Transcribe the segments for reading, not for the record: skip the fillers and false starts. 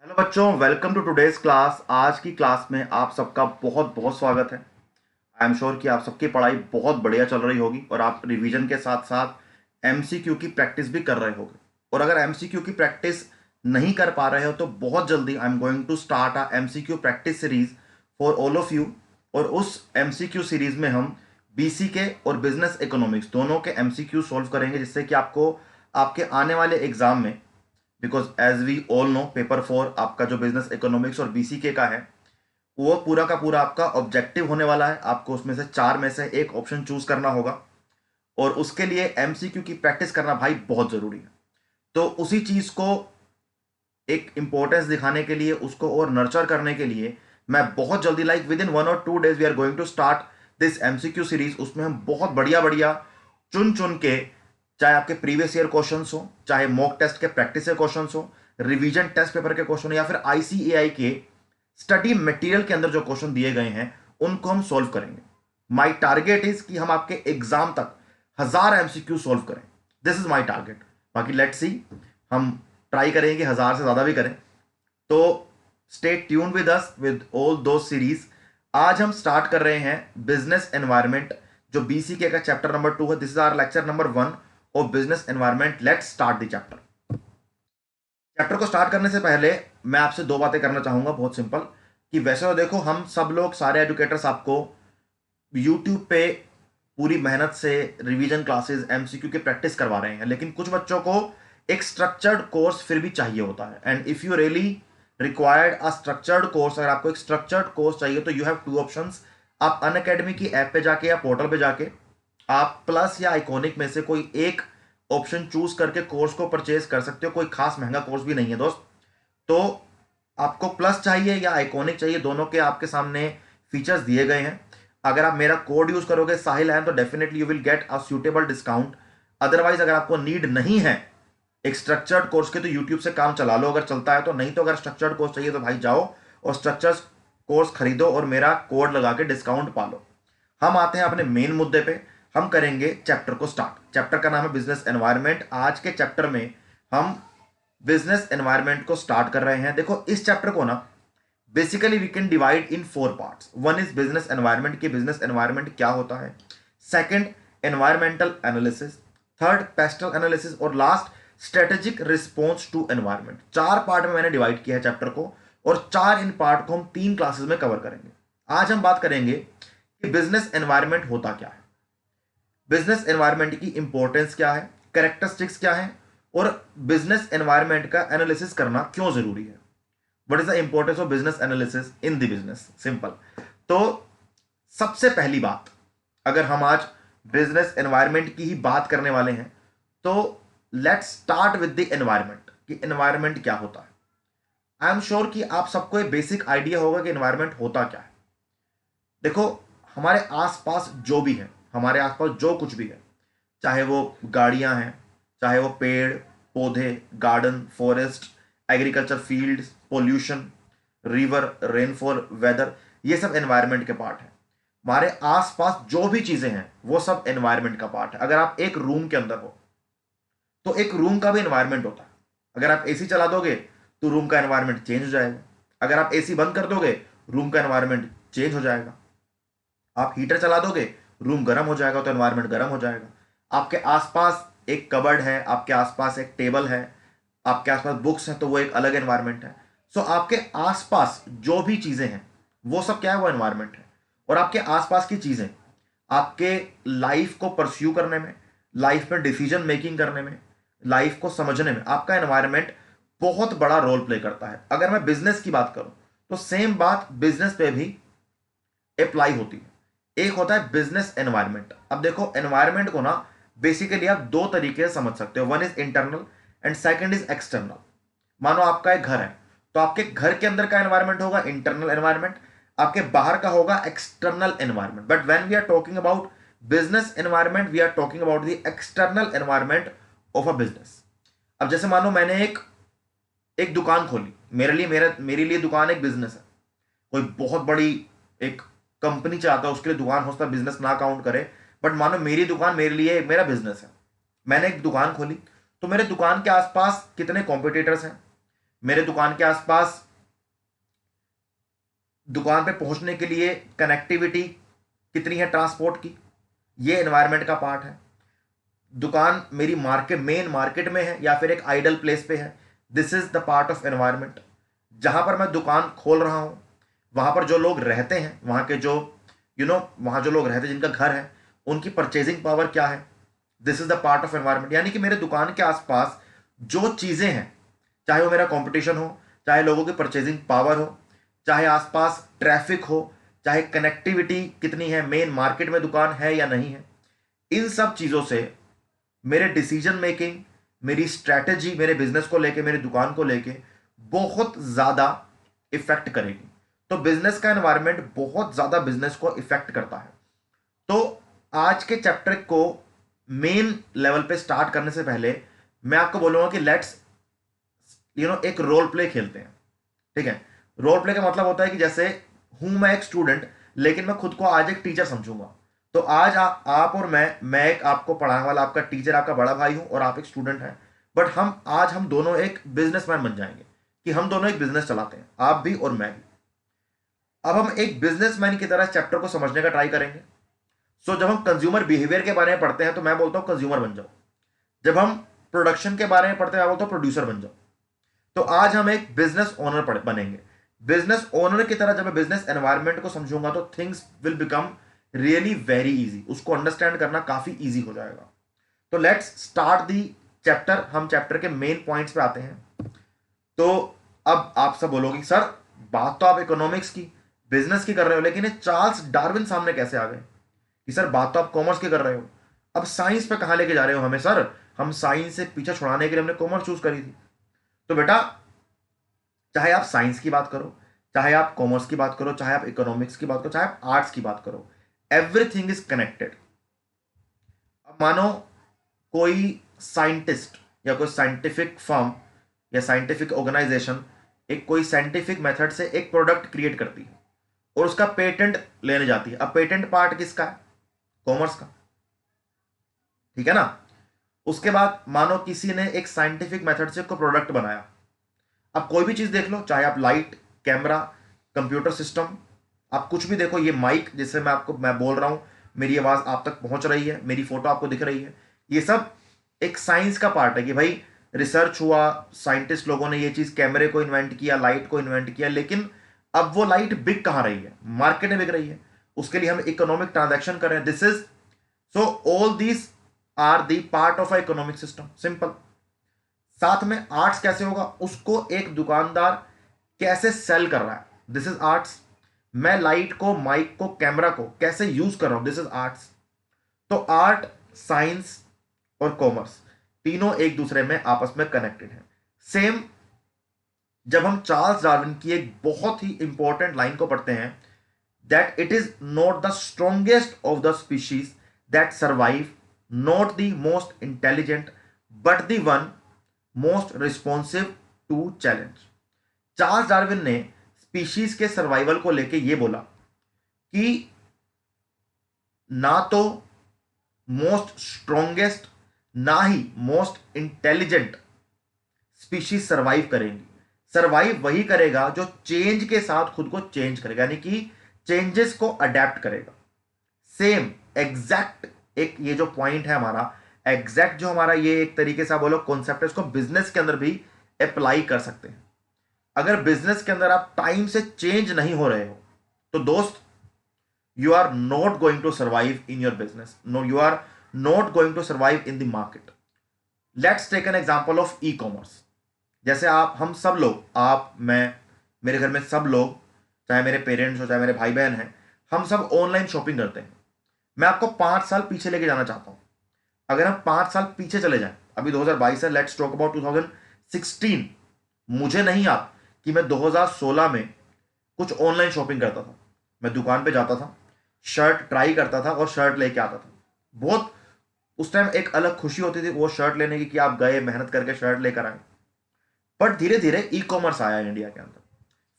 Hello बच्चों, welcome to today's class. आज की क्लास में आप सबका बहुत बहुत स्वागत है। आई एम श्योर कि आप सबकी पढ़ाई बहुत बढ़िया चल रही होगी और आप रिवीजन के साथ साथ एमसीक्यू की प्रैक्टिस भी कर रहे होंगे। और अगर एमसीक्यू की प्रैक्टिस नहीं कर पा रहे हो तो बहुत जल्दी I am going to start a MCQ practice series for all of you. और उस एमसीक्यू सीरीज में हम बीसीके और बिजनेस इकोनॉमिक्स दोनों के एमसीक्यू सॉल्व करेंगे, जिससे कि आपको आपके आने वाले एग्जाम में, because as we all know, paper 4 आपका जो बिजनेस इकोनॉमिक्स और बीसीके का है वो पूरा का पूरा आपका ऑब्जेक्टिव होने वाला है। आपको उसमें से चार में से एक ऑप्शन चूज करना होगा और उसके लिए एमसीक्यू की प्रैक्टिस करना भाई बहुत जरूरी है। तो उसी चीज को एक इंपॉर्टेंस दिखाने के लिए, उसको और नर्चर करने के लिए, मैं बहुत जल्दी लाइक विद इन 1 और 2 days we are going to start this MCQ series. उसमें हम बहुत बढ़िया बढ़िया चुन चुन के, चाहे आपके प्रीवियस ईयर क्वेश्चंस हो, चाहे मॉक टेस्ट के प्रैक्टिस के क्वेश्चंस हो, रिवीजन टेस्ट पेपर के क्वेश्चन, या फिर आईसीएआई के स्टडी मटेरियल के अंदर जो क्वेश्चन दिए गए हैं उनको हम सॉल्व करेंगे। माई टारगेट इज कि हम आपके एग्जाम तक 1000 एमसीक्यू सॉल्व करें। This is my target. बाकी लेट्स सी, हम ट्राई करेंगे 1000 से ज्यादा भी करें। तो stay tune with us with all दो सीरीज। आज हम स्टार्ट कर रहे हैं बिजनेस एनवायरमेंट, जो बीसीके का चैप्टर नंबर 2 है। This is our lecture number 1 of business environment. Let's start the chapter. Chapter को स्टार्ट करने से पहले मैं आपसे दो बातें करना चाहूंगा, बहुत सिंपल। कि वैसे तो देखो, हम सब लोग सारे एजुकेटर्स आपको यूट्यूब पे पूरी मेहनत से रिवीजन क्लासेस, एमसीक्यू की प्रैक्टिस करवा रहे हैं, लेकिन कुछ बच्चों को एक स्ट्रक्चर्ड कोर्स फिर भी चाहिए होता है। And if you really required a structured course, अगर आपको एक स्ट्रक्चर्ड कोर्स चाहिए तो यू हैव टू ऑप्शंस। आप अनअकैडमी की ऐप पे जाके या पोर्टल पे जाके आप प्लस या आइकॉनिक में से कोई एक ऑप्शन चूज करके कोर्स को परचेज कर सकते हो। कोई खास महंगा कोर्स भी नहीं है दोस्त। तो आपको प्लस चाहिए या आइकॉनिक चाहिए, दोनों के आपके सामने फीचर्स दिए गए हैं। अगर आप मेरा कोड यूज करोगे साहिल एन, तो definitely you will get a suitable discount. Otherwise अगर आपको नीड नहीं है एक स्ट्रक्चर्ड कोर्स के, तो यूट्यूब से काम चला लो अगर चलता है तो। नहीं तो अगर स्ट्रक्चर्ड कोर्स चाहिए तो भाई जाओ और स्ट्रक्चर्ड कोर्स खरीदो और मेरा कोड लगा के डिस्काउंट पा लो। हम आते हैं अपने मेन मुद्दे पे। हम करेंगे चैप्टर को स्टार्ट। चैप्टर का नाम है बिजनेस एनवायरनमेंट। आज के चैप्टर में हम बिजनेस एनवायरनमेंट को स्टार्ट कर रहे हैं। देखो, इस चैप्टर को ना basically we can divide in 4 parts. One is business environment, की बिजनेस एनवायरनमेंट क्या होता है। Second, environmental analysis. Third, PESTEL analysis. और last, strategic response to environment. 4 part में मैंने डिवाइड किया है चैप्टर को, और 4 इन पार्ट को हम 3 क्लासेस में कवर करेंगे। आज हम बात करेंगे कि बिजनेस एनवायरनमेंट होता क्या है, बिजनेस एनवायरनमेंट की इंपॉर्टेंस क्या है, कैरेक्टरिस्टिक्स क्या है, और बिजनेस एनवायरनमेंट का एनालिसिस करना क्यों जरूरी है। What is the importance of business analysis in the business, simple. तो सबसे पहली बात, अगर हम आज बिजनेस एनवायरनमेंट की ही बात करने वाले हैं तो let's start with the environment, कि एनवायरनमेंट क्या होता है। आई एम श्योर कि आप सबको एक बेसिक आइडिया होगा कि एनवायरनमेंट होता क्या है। देखो, हमारे आसपास जो भी है, हमारे आसपास जो कुछ भी है, चाहे वो गाड़ियां हैं, चाहे वो पेड़ पौधे, garden, forest, agriculture fields, pollution, river, rainfall, weather, ये सब एनवायरनमेंट के पार्ट है। हमारे आसपास जो भी चीजें हैं वो सब एनवायरनमेंट का पार्ट है। अगर आप एक रूम के अंदर हो तो एक रूम का भी एनवायरनमेंट होता है। अगर आप एसी चला दोगे तो रूम का एनवायरनमेंट चेंज हो जाएगा। अगर आप एसी बंद कर दोगे, रूम का एनवायरनमेंट चेंज हो जाएगा। आप हीटर चला दोगे, रूम गर्म हो जाएगा तो एनवायरनमेंट गर्म हो जाएगा। आपके आसपास एक कबर्ड है, आपके आसपास एक टेबल है, आपके आसपास बुक्स हैं, तो वो एक अलग एनवायरनमेंट है। सो आपके आसपास जो भी चीजें हैं वो सब क्या है, वो एनवायरनमेंट है। और आपके आसपास की चीजें आपके लाइफ को परस्यू करने में, लाइफ में डिसीजन मेकिंग करने में, लाइफ को समझने में आपका एनवायरनमेंट बहुत बड़ा रोल प्ले करता है। अगर मैं बिजनेस की बात करूं तो सेम बात बिजनेस पे भी अप्लाई होती है। एक होता है बिजनेस एनवायरनमेंट। अब देखो, एनवायरनमेंट को ना बेसिकली आप दो तरीके से समझ सकते हो। One is internal and second is external. मानो आपका एक घर है तो आपके घर के अंदर का एनवायरनमेंट होगा इंटरनल एनवायरनमेंट, आपके बाहर का होगा external environment. But when we are talking about business environment, we are talking about the external environment of a business. अब जैसे मानो मैंने एक एक दुकान खोली, मेरे लिए दुकान एक बिजनेस है। कोई बहुत बड़ी एक कंपनी चाहता है उसके लिए दुकान हो सकता है बिजनेस ना काउंट करे, बट मानो मेरी दुकान मेरे लिए मेरा बिजनेस है। मैंने एक दुकान खोली तो मेरे दुकान के आसपास कितने कॉम्पिटिटर्स हैं, मेरे दुकान के आसपास दुकान पे पहुंचने के लिए कनेक्टिविटी कितनी है ट्रांसपोर्ट की, ये एनवायरनमेंट का पार्ट है। दुकान मेरी मार्केट, मेन मार्केट में है या फिर एक आइडल प्लेस पे है, this is the part of environment. जहां पर मैं दुकान खोल रहा हूं, वहां पर जो लोग रहते हैं, वहां के जो वहां जो लोग रहते हैं, जिनका घर है, उनकी परचेजिंग पावर क्या है, this is the part of environment. यानी कि मेरे दुकान के आसपास जो चीजें हैं, चाहे वो मेरा कंपटीशन हो, चाहे लोगों की परचेजिंग पावर हो, चाहे आसपास ट्रैफिक हो, चाहे कनेक्टिविटी कितनी है, मेन मार्केट में दुकान है या नहीं है, इन सब चीजों से मेरे डिसीजन मेकिंग, मेरी स्ट्रैटेजी, मेरे बिजनेस को लेके, मेरी दुकान को लेके बहुत ज्यादा इफेक्ट करेगी। तो बिजनेस का एनवायरनमेंट बहुत ज्यादा बिजनेस को इफेक्ट करता है। तो आज के चैप्टर को मेन लेवल पे स्टार्ट करने से पहले मैं आपको बोलूंगा कि लेट्स एक रोल प्ले खेलते हैं। ठीक है, रोल प्ले का मतलब होता है कि जैसे हूं मैं एक स्टूडेंट, लेकिन मैं खुद को आज एक टीचर समझूंगा। तो आज आप और मैं एक आपको पढ़ाने वाला, आपका टीचर, आपका बड़ा भाई हूं और आप एक स्टूडेंट हैं। बट हम दोनों एक बिजनेसमैन बन जाएंगे कि हम दोनों एक बिजनेस चलाते हैं, आप भी और मैं भी। अब हम एक बिजनेसमैन की तरह चैप्टर को समझने का ट्राई करेंगे। सो जब हम कंज्यूमर बिहेवियर के बारे में पढ़ते हैं तो मैं बोलता हूं कंज्यूमर बन जाओ। जब हम प्रोडक्शन के बारे में पढ़ते हैं मैं बोलता हूं प्रोड्यूसर बन जाओ। तो आज हम एक बिजनेस ओनर बनेंगे। बिजनेस ओनर की तरह जब मैं बिजनेस एनवायरनमेंट को समझूंगा तो things will become really very easy, उसको अंडरस्टैंड करना काफी इजी हो जाएगा। तो लेट्स स्टार्ट दी चैप्टर। हम चैप्टर के मेन पॉइंट्स पे आते हैं। तो अब आप सब बोलोगे सर, बात तो आप इकोनॉमिक्स की, बिजनेस की कर रहे हो, लेकिन ये चार्ल्स डार्विन सामने कैसे आ गए? कि सर बात तो आप कॉमर्स की कर रहे हो, अब साइंस पे कहां लेके जा रहे हो हमें? सर हम साइंस से पीछे छुड़ाने के लिए हमने कॉमर्स चूज करी थी। तो बेटा, चाहे आप साइंस की बात करो, चाहे आप कॉमर्स की बात करो, चाहे आप इकोनॉमिक्स की बात करो, चाहे आप आर्ट्स की बात करो, एवरीथिंग इज कनेक्टेड। अब मानो कोई साइंटिस्ट या कोई साइंटिफिक फर्म या साइंटिफिक ऑर्गेनाइजेशन एक कोई साइंटिफिक मेथड से एक प्रोडक्ट क्रिएट करती है और उसका पेटेंट लेने जाती है। अब पेटेंट पार्ट किसका है? कॉमर्स का। ठीक है ना? उसके बाद मानो किसी ने एक साइंटिफिक मेथड से कोई प्रोडक्ट बनाया। अब कोई भी चीज देख लो, चाहे आप लाइट, कैमरा, कंप्यूटर सिस्टम, आप कुछ भी देखो, ये माइक जिससे मैं बोल रहा हूं, मेरी आवाज आप तक पहुंच रही है, मेरी फोटो आपको दिख रही है, ये सब एक साइंस का पार्ट है कि भाई रिसर्च हुआ, साइंटिस्ट लोगों ने ये चीज, कैमरे को इन्वेंट किया, लाइट को इन्वेंट किया, लेकिन अब वो लाइट बिक कहां रही है? मार्केट में बिक रही है। उसके लिए हम इकोनॉमिक ट्रांजैक्शन कर रहे हैं। This is so all these are the part of a economic system, simple. साथ में आर्ट्स कैसे होगा? उसको एक दुकानदार कैसे सेल कर रहा है, दिस इज आर्ट्स। मैं लाइट को, माइक को, कैमरा को कैसे यूज कर रहा हूं, दिस इज आर्ट्स। तो आर्ट, साइंस और कॉमर्स तीनों एक दूसरे में आपस में कनेक्टेड है। सेम जब हम चार्ल्स डार्विन की एक बहुत ही इंपॉर्टेंट लाइन को पढ़ते हैं, that it is not the strongest of the species that survive, not the most intelligent, but the one most responsive to challenge. Charles Darwin ने स्पीशीज के सर्वाइवल को लेके ये बोला कि ना तो मोस्ट स्ट्रॉन्गेस्ट, ना ही मोस्ट इंटेलिजेंट स्पीशीज सर्वाइव करेंगी। सर्वाइव वही करेगा जो चेंज के साथ खुद को चेंज करेगा, यानी कि चेंजेस को अडेप्ट करेगा। सेम एग्जैक्ट एक ये जो पॉइंट है हमारा, एग्जैक्ट जो हमारा ये एक तरीके से आप बोलो कॉन्सेप्ट है, इसको बिजनेस के अंदर भी अप्लाई कर सकते हैं। अगर बिजनेस के अंदर आप टाइम से चेंज नहीं हो रहे हो तो दोस्त, you are not going to survive in your business. No, you are not going to survive in the market. Let's take an example of e-commerce. जैसे हम सब लोग, आप, मैं, मेरे घर में सब लोग, चाहे मेरे पेरेंट्स हो, चाहे मेरे भाई बहन हैं, हम सब ऑनलाइन शॉपिंग करते हैं। मैं आपको 5 साल पीछे लेके जाना चाहता हूं। अगर हम 5 साल पीछे चले जाएं, अभी 2022 है, लेट्स टॉक अबाउट 2016। मुझे नहीं याद कि मैं 2016 में कुछ ऑनलाइन शॉपिंग करता था। मैं दुकान पे जाता था, शर्ट ट्राई करता था और शर्ट लेके आता था। बहुत उस टाइम एक अलग खुशी होती थी वो शर्ट लेने की कि आप गए, मेहनत करके शर्ट लेकर आए। बट धीरे धीरे ई कॉमर्स आया इंडिया के अंदर।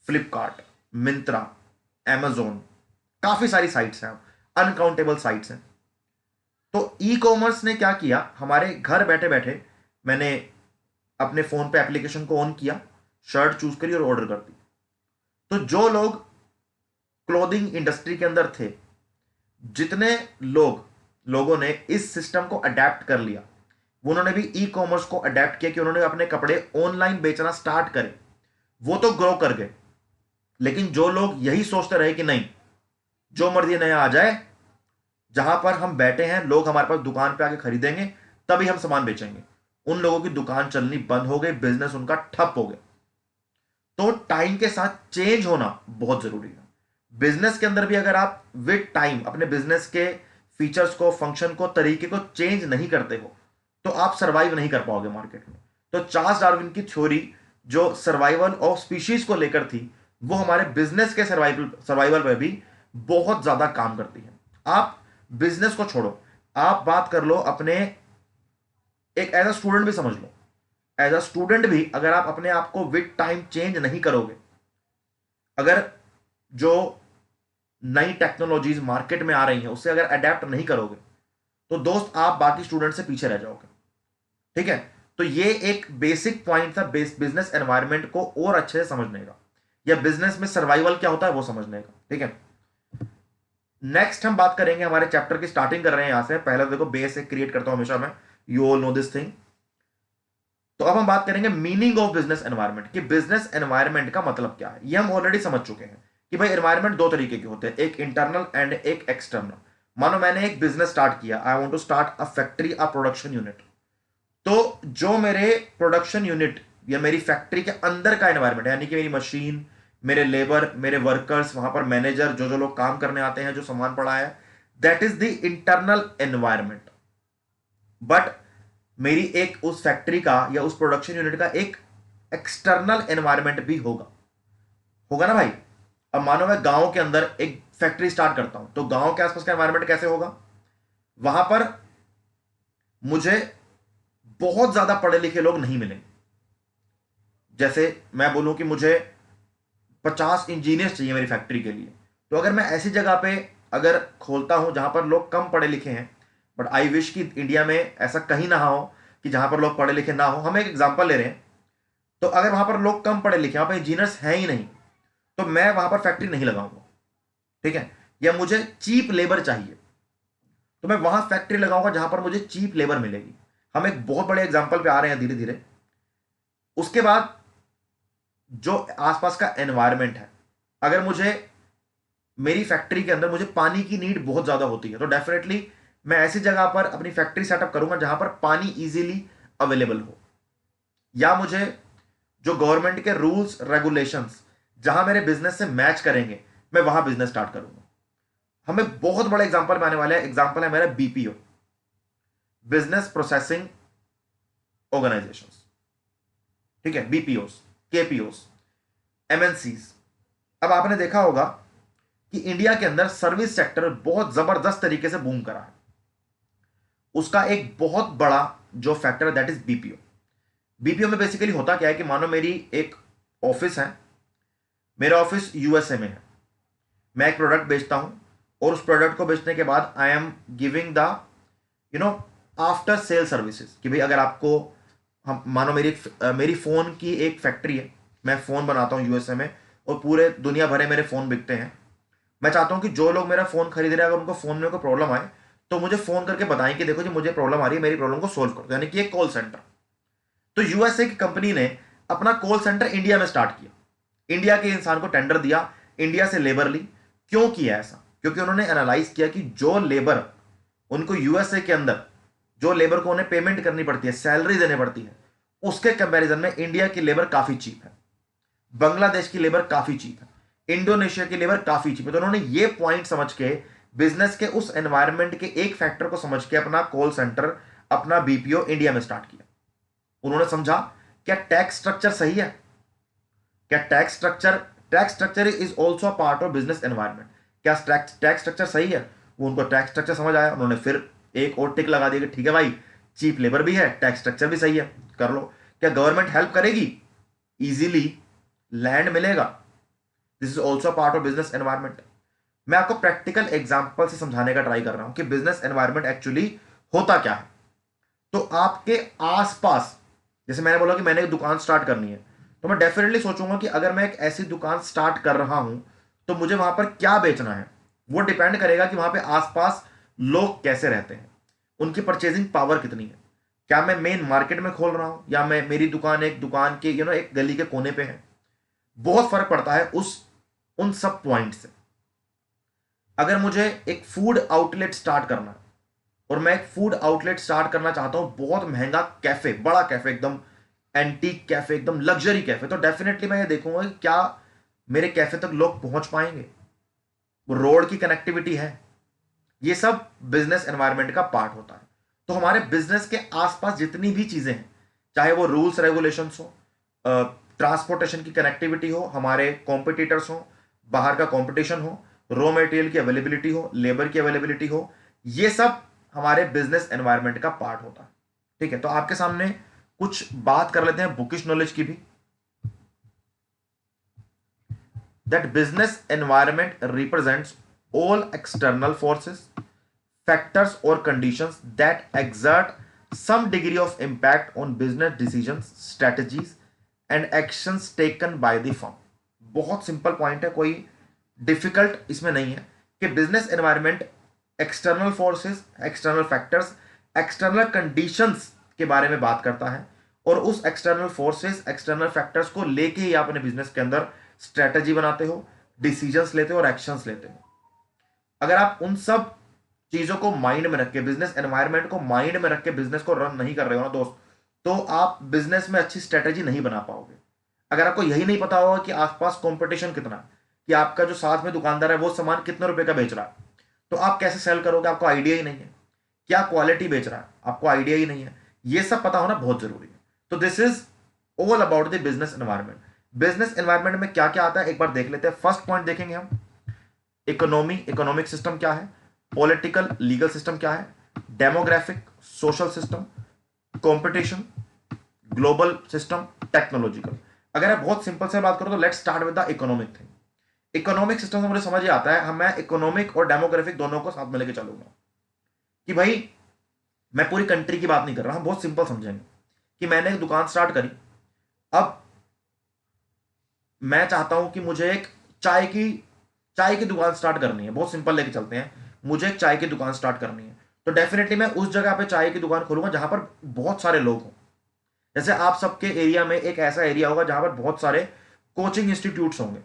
फ्लिपकार्ट, मिंत्रा, एमेजोन, काफी सारी साइट्स हैं, अनकाउंटेबल साइट्स हैं। तो ई कॉमर्स ने क्या किया, हमारे घर बैठे बैठे मैंने अपने फोन पे एप्लीकेशन को ऑन किया, शर्ट चूज करी और ऑर्डर कर दी। तो जो लोग क्लोथिंग इंडस्ट्री के अंदर थे, जितने लोगों ने इस सिस्टम को अडेप्ट कर लिया, वो उन्होंने भी ई कॉमर्स को अडेप्ट किया कि उन्होंने अपने कपड़े ऑनलाइन बेचना स्टार्ट करे, वो तो ग्रो कर गए। लेकिन जो लोग यही सोचते रहे कि नहीं, जो मर्जी नया आ जाए, जहां पर हम बैठे हैं लोग हमारे पास दुकान पे आके खरीदेंगे तभी हम सामान बेचेंगे, उन लोगों की दुकान चलनी बंद हो गई, बिजनेस उनका ठप हो गया। तो टाइम के साथ चेंज होना बहुत जरूरी है। बिजनेस के अंदर भी अगर आप विद टाइम अपने बिजनेस के फीचर्स को, फंक्शन को, तरीके को चेंज नहीं करते हो तो आप सर्वाइव नहीं कर पाओगे मार्केट में। तो चार्ल्स डार्विन की थ्योरी जो सर्वाइवल ऑफ स्पीशीज को लेकर थी, वो हमारे बिजनेस के सर्वाइवल पर भी बहुत ज्यादा काम करती है। आप बिजनेस को छोड़ो, आप बात कर लो अपने एक एज अ स्टूडेंट भी समझ लो। एज अ स्टूडेंट भी अगर आप अपने आप को विद टाइम चेंज नहीं करोगे, अगर जो नई टेक्नोलॉजीज मार्केट में आ रही हैं उससे अगर अडेप्ट नहीं करोगे, तो दोस्त आप बाकी स्टूडेंट से पीछे रह जाओगे। ठीक है, तो ये एक बेसिक पॉइंट था बिजनेस एनवायरनमेंट को और अच्छे से समझने का, या बिजनेस में सर्वाइवल क्या होता है वो समझने का। ठीक है, नेक्स्ट हम बात करेंगे, हमारे चैप्टर की स्टार्टिंग कर रहे हैं यहां से। पहले तो देखो बेस एक क्रिएट करता हूं हमेशा मैं, you all know this thing. तो अब हम बात करेंगे मीनिंग ऑफ बिजनेस एनवायरनमेंट, कि बिजनेस एनवायरनमेंट का मतलब क्या है। ये हम ऑलरेडी समझ चुके हैं कि भाई एनवायरनमेंट दो तरीके के होते हैं, एक इंटरनल एंड एक एक्सटर्नल। मानो मैंने एक बिजनेस स्टार्ट किया, I want to start a factory, a production unit. तो जो मेरे प्रोडक्शन यूनिट या मेरी फैक्ट्री के अंदर का एनवायरनमेंट है, यानी कि मेरी मशीन, मेरे लेबर, मेरे वर्कर्स, वहां पर मैनेजर, जो जो लोग काम करने आते हैं, जो सामान पड़ा है, that is the internal environment. But मेरी एक उस फैक्ट्री का या उस प्रोडक्शन यूनिट का एक एक्सटर्नल एनवायरनमेंट भी होगा, होगा ना भाई। अब मानो मैं गांव के अंदर एक फैक्ट्री स्टार्ट करता हूं, तो गांव के आसपास का एनवायरनमेंट कैसे होगा? वहां पर मुझे बहुत ज्यादा पढ़े लिखे लोग नहीं मिलेंगे। जैसे मैं बोलूं कि मुझे 50 इंजीनियर्स चाहिए मेरी फैक्ट्री के लिए, तो अगर मैं ऐसी जगह पे अगर खोलता हूं जहां पर लोग कम पढ़े लिखे हैं, बट आई विश कि इंडिया में ऐसा कहीं ना हो कि जहां पर लोग पढ़े लिखे ना हो। हम एक एग्जांपल ले रहे हैं, तो अगर वहां पर लोग कम पढ़े लिखे, वहां पर इंजीनियर्स हैं ही नहीं, तो मैं वहां पर फैक्ट्री नहीं लगाऊंगा। ठीक है, या मुझे चीप लेबर चाहिए, तो मैं वहां फैक्ट्री लगाऊंगा जहां पर मुझे चीप लेबर मिलेगी। हम एक बहुत बड़े एग्जाम्पल पे आ रहे हैं धीरे धीरे। उसके बाद जो आसपास का एनवायरनमेंट है, अगर मुझे मेरी फैक्ट्री के अंदर मुझे पानी की नीड बहुत ज्यादा होती है, तो डेफिनेटली मैं ऐसी जगह पर अपनी फैक्ट्री सेटअप करूंगा जहां पर पानी इजीली अवेलेबल हो। या मुझे जो गवर्नमेंट के रूल्स रेगुलेशंस जहां मेरे बिजनेस से मैच करेंगे, मैं वहां बिजनेस स्टार्ट करूंगा। हमें बहुत बड़ा एग्जांपल में आने वाला है, एग्जांपल है मेरा बीपीओ, बिजनेस प्रोसेसिंग ऑर्गेनाइजेशंस। ठीक है, बीपीओस, केपीओस, एमएनसीज। अब आपने देखा होगा कि इंडिया के अंदर सर्विस सेक्टर बहुत जबरदस्त तरीके से बूम करा है। उसका एक बहुत बड़ा जो फैक्टर है दैट इज बीपीओ। बीपीओ में बेसिकली होता क्या है कि मानो मेरी एक ऑफिस है, मेरा ऑफिस यूएसए में है, मैं एक प्रोडक्ट बेचता हूं, और उस प्रोडक्ट को बेचने के बाद I am giving the after sale services. कि भाई अगर आपको, हम मानो मेरी फोन की एक फैक्ट्री है, मैं फोन बनाता हूं यूएसए में, और पूरे दुनिया भरे मेरे फोन बिकते हैं। मैं चाहता हूं कि जो लोग मेरा फोन खरीद रहे हैं, अगर उनको फोन में कोई प्रॉब्लम आए तो मुझे फोन करके बताएं कि देखो जी मुझे प्रॉब्लम आ रही है, मेरी प्रॉब्लम को सोल्व करो, यानी कि एक कॉल सेंटर। तो यूएसए की कंपनी ने अपना कॉल सेंटर इंडिया में स्टार्ट किया, इंडिया के इंसान को टेंडर दिया, इंडिया से लेबर ली। क्यों किया ऐसा? क्योंकि उन्होंने एनालाइज किया कि जो लेबर उनको यूएसए के अंदर, जो लेबर को उन्हें पेमेंट करनी पड़ती है, सैलरी देनी पड़ती है, उसके कंपैरिजन में इंडिया की लेबर काफी चीप है, बांग्लादेश की लेबर काफी चीप है, इंडोनेशिया की लेबर काफी चीप है। तो उन्होंने ये पॉइंट समझ के, बिजनेस के उस एनवायरनमेंट के एक फैक्टर को समझ के अपना कॉल सेंटर, अपना बीपीओ इंडिया में स्टार्ट किया। उन्होंने समझा क्या टैक्स स्ट्रक्चर सही है, क्या tax structure is also a part of business environment, क्या टैक्स स्ट्रक्चर सही है। वो उनको टैक्स स्ट्रक्चर समझ आया, उन्होंने फिर एक और टिक लगा दिया कि ठीक है भाई, चीप लेबर भी है, टैक्स स्ट्रक्चर भी सही है, कर लो। क्या गवर्नमेंट हेल्प करेगी, इजीली लैंड मिलेगा, this is also part of business environment. मैं आपको प्रैक्टिकल एग्जाम्पल से समझाने का ट्राई कर रहा हूं कि बिजनेस एनवायरनमेंट एक्चुअली होता क्या है। तो आपके आसपास, जैसे मैंने बोला कि मैंने एक दुकान स्टार्ट करनी है, तो मैं डेफिनेटली सोचूंगा कि अगर मैं एक ऐसी दुकान स्टार्ट कर रहा हूं तो मुझे वहां पर क्या बेचना है। वो डिपेंड करेगा कि वहां पे आसपास लोग कैसे रहते हैं, उनकी परचेजिंग पावर कितनी है, क्या मैं मेन मार्केट में खोल रहा हूं या मैं मेरी दुकान एक दुकान के एक गली के कोने पे है। बहुत फर्क पड़ता है उन सब पॉइंट से। अगर मुझे एक फूड आउटलेट स्टार्ट करना है और मैं एक फूड आउटलेट स्टार्ट करना चाहता हूं, बहुत महंगा कैफे, बड़ा कैफे, एकदम एंटीक कैफे, एकदम लग्जरी कैफे, तो डेफिनेटली मैं ये देखूंगा कि क्या मेरे कैफे तक लोग पहुंच पाएंगे, रोड की कनेक्टिविटी है। ये सब बिजनेस एनवायरनमेंट का पार्ट होता है। तो हमारे बिजनेस के आसपास जितनी भी चीजें हैं, चाहे वो रूल्स रेगुलेशंस हो, ट्रांसपोर्टेशन की कनेक्टिविटी हो, हमारे कॉम्पिटिटर्स हो, बाहर का कंपटीशन हो, रॉ मटेरियल की अवेलेबिलिटी हो, लेबर की अवेलेबिलिटी हो, ये सब हमारे बिजनेस एनवायरनमेंट का पार्ट होता है। ठीक है, तो आपके सामने कुछ बात कर लेते हैं बुकिश नॉलेज की भी। That business environment represents all external forces, factors or conditions that exert some degree of impact on business decisions, strategies and actions taken by the firm। बहुत सिंपल पॉइंट है, कोई डिफिकल्ट इसमें नहीं है कि business environment external forces, external factors, external conditions के बारे में बात करता है और उस एक्सटर्नल फोर्सेस, एक्सटर्नल फैक्टर्स को लेके ही आप अपने बिजनेस के अंदर स्ट्रेटेजी बनाते हो, डिसीजंस लेते हो और एक्शंस लेते हो। अगर आप उन सब चीजों को माइंड में रख के, बिजनेस एनवायरनमेंट को माइंड में रख के बिजनेस को रन नहीं कर रहे हो ना दोस्त, तो आप बिजनेस में अच्छी स्ट्रेटेजी नहीं बना पाओगे। अगर आपको यही नहीं पता होगा कि आसपास कंपटीशन कितना है, कि आपका जो साथ में दुकानदार है वो सामान कितने रुपए का बेच रहा है, तो आप कैसे सेल करोगे? आपको आइडिया ही नहीं है। क्या क्वालिटी बेच रहा है, आपको आइडिया ही नहीं है। ये सब पता होना बहुत जरूरी है। तो this is all about the business environment. Business environment में क्या क्या आता है एक बार देख लेते हैं। फर्स्ट पॉइंट देखेंगे हम, इकोनॉमी, इकोनॉमिक सिस्टम क्या है, पॉलिटिकल लीगल सिस्टम क्या है, demographic social system, competition, global system, technological. अगर मैं बहुत सिंपल से बात करूं तो let's start with the economic thing. Economic system से मुझे समझ आता है, हम मैं इकोनॉमिक और डेमोग्राफिक दोनों को साथ में लेके चलूंगा कि भाई मैं पूरी कंट्री की बात नहीं कर रहा, हम बहुत सिंपल समझेंगे कि मैंने एक दुकान स्टार्ट करी। अब मैं चाहता हूं कि मुझे एक चाय की दुकान स्टार्ट करनी है, बहुत सिंपल लेके चलते हैं, मुझे एक चाय की दुकान स्टार्ट करनी है, तो डेफिनेटली मैं उस जगह पे चाय की दुकान खोलूंगा जहां पर बहुत सारे लोग हों। जैसे आप सबके एरिया में एक ऐसा एरिया होगा जहां पर बहुत सारे कोचिंग इंस्टीट्यूट्स होंगे,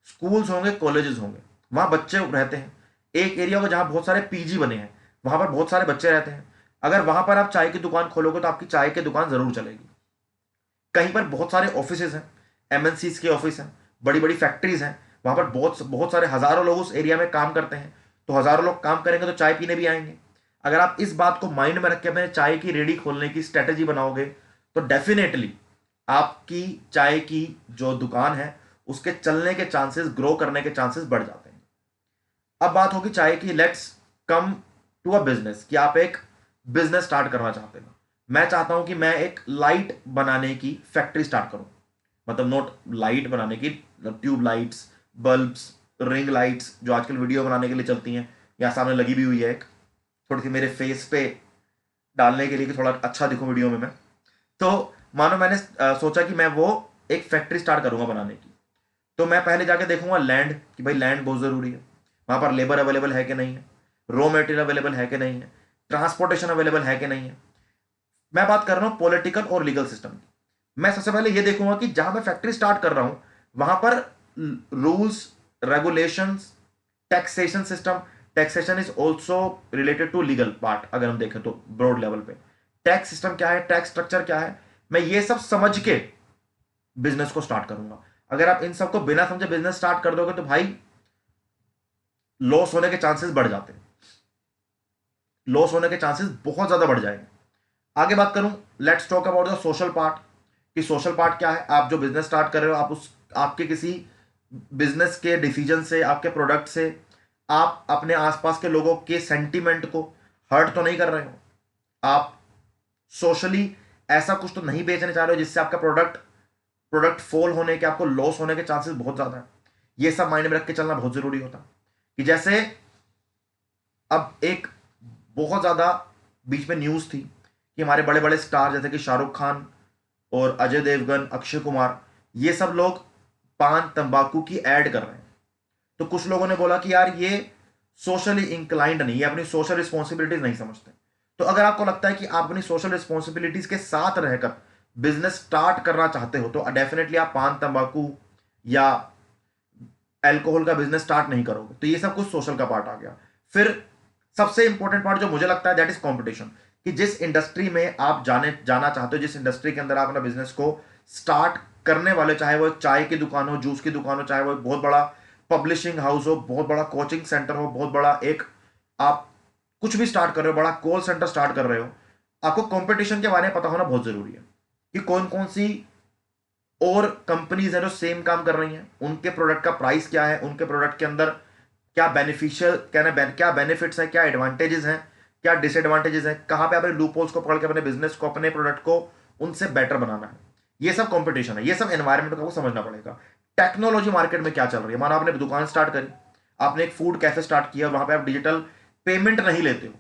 स्कूल्स होंगे, कॉलेजेस होंगे, वहां बच्चे रहते हैं। एक एरिया होगा जहां बहुत सारे पीजी बने हैं, वहां पर बहुत सारे बच्चे रहते हैं। अगर वहां पर आप चाय की दुकान खोलोगे तो आपकी चाय की दुकान जरूर चलेगी। कहीं पर बहुत सारे ऑफिस हैं, एमएनसीज के ऑफिस हैं, बड़ी बड़ी फैक्ट्रीज हैं, वहां पर बहुत बहुत सारे हजारों लोग उस एरिया में काम करते हैं, तो हजारों लोग काम करेंगे तो चाय पीने भी आएंगे। अगर आप इस बात को माइंड में रख के अपने चाय की रेडी खोलने की स्ट्रेटेजी बनाओगे तो डेफिनेटली आपकी चाय की जो दुकान है उसके चलने के चांसेस, ग्रो करने के चांसेस बढ़ जाते हैं। अब बात होगी चाय की। Let's come to a business, कि आप एक बिजनेस स्टार्ट करना चाहते हैं। मैं चाहता हूं कि मैं एक लाइट बनाने की फैक्ट्री स्टार्ट करूं, मतलब नोट लाइट बनाने की, tube lights, bulbs, ring lights जो आजकल वीडियो बनाने के लिए चलती हैं, यहाँ सामने लगी भी हुई है एक, थोड़ी सी मेरे फेस पे डालने के लिए कि थोड़ा अच्छा दिखूं वीडियो में मैं। तो मानो मैंने सोचा कि मैं वो एक फैक्ट्री स्टार्ट करूंगा बनाने की, तो मैं पहले जाके देखूंगा लैंड, कि भाई लैंड बहुत जरूरी है, वहां पर लेबर अवेलेबल है कि नहीं है, रॉ मटेरियल अवेलेबल है कि नहीं है, ट्रांसपोर्टेशन अवेलेबल है कि नहीं है। मैं बात कर रहा हूं पॉलिटिकल और लीगल सिस्टम की। मैं सबसे पहले ये देखूंगा कि जहां मैं फैक्ट्री स्टार्ट कर रहा हूं वहां पर rules, regulations, taxation system, taxation is also related to legal part. अगर हम देखें तो ब्रॉड लेवल पे टैक्स सिस्टम क्या है, टैक्स स्ट्रक्चर क्या है, मैं ये सब समझ के बिजनेस को स्टार्ट करूंगा। अगर आप इन सबको बिना समझे बिजनेस स्टार्ट कर दोगे तो भाई लॉस होने के चांसेस बढ़ जाते हैं, लॉस होने के चांसेस बहुत ज्यादा बढ़ जाएंगे। आगे बात करूं, let's talk about the social part, कि सोशल पार्ट क्या है। आप जो बिजनेस स्टार्ट कर रहे हो, आप उस आपके किसी बिजनेस के डिसीजन से, आपके प्रोडक्ट से आप अपने आसपास के लोगों के सेंटीमेंट को हर्ट तो नहीं कर रहे हो। आप सोशली ऐसा कुछ तो नहीं बेचने चाह रहे हो जिससे आपका प्रोडक्ट प्रोडक्ट फॉल होने के, आपको लॉस होने के चांसेस बहुत ज्यादा है। ये सब माइंड में रख के चलना बहुत जरूरी होता है। कि जैसे अब एक बहुत ज्यादा बीच में न्यूज थी कि हमारे बड़े बड़े स्टार जैसे कि शाहरुख खान और अजय देवगन, अक्षय कुमार, ये सब लोग पान तंबाकू की ऐड कर रहे हैं। तो कुछ लोगों ने बोला कि यार ये सोशली इंक्लाइंड नहीं है, अपनी सोशल रिस्पॉन्सिबिलिटीज नहीं समझते। तो अगर आपको लगता है कि आप अपनी सोशल रिस्पॉन्सिबिलिटीज के साथ रहकर बिजनेस स्टार्ट करना चाहते हो, तो डेफिनेटली आप पान तंबाकू या अल्कोहल का बिजनेस स्टार्ट नहीं करोगे। तो ये सब कुछ सोशल का पार्ट आ गया। फिर सबसे इंपॉर्टेंट पार्ट जो मुझे लगता है दैट इज कंपटीशन, कि जिस इंडस्ट्री में आप जाना चाहते हो, जिस इंडस्ट्री के अंदर आप अपना बिजनेस को स्टार्ट करने वाले, चाहे वो चाय की दुकान हो, जूस की दुकान हो, चाहे वो एक बहुत बड़ा पब्लिशिंग हाउस हो, बहुत बड़ा कोचिंग सेंटर हो, बहुत बड़ा एक आप कुछ भी स्टार्ट कर रहे हो, बड़ा कॉल सेंटर स्टार्ट कर रहे हो, आपको कंपटीशन के बारे में पता होना बहुत जरूरी है कि कौन कौन सी और कंपनीज है जो सेम काम कर रही हैं, उनके प्रोडक्ट का प्राइस क्या है, उनके प्रोडक्ट के अंदर क्या बेनिफिशियल क्या बेनिफिट्स हैं, क्या एडवांटेजेस हैं, क्या डिसएडवांटेजेस हैं, कहां पे अपने लूप होल्स को पकड़ के अपने बिजनेस को, अपने प्रोडक्ट को उनसे बेटर बनाना है। ये सब कंपटीशन है, ये सब एनवायरमेंट को समझना पड़ेगा। टेक्नोलॉजी मार्केट में क्या चल रही है, मानो आपने दुकान स्टार्ट करी, आपने एक फूड कैफे स्टार्ट किया, वहां पे आप डिजिटल पेमेंट नहीं लेते हो,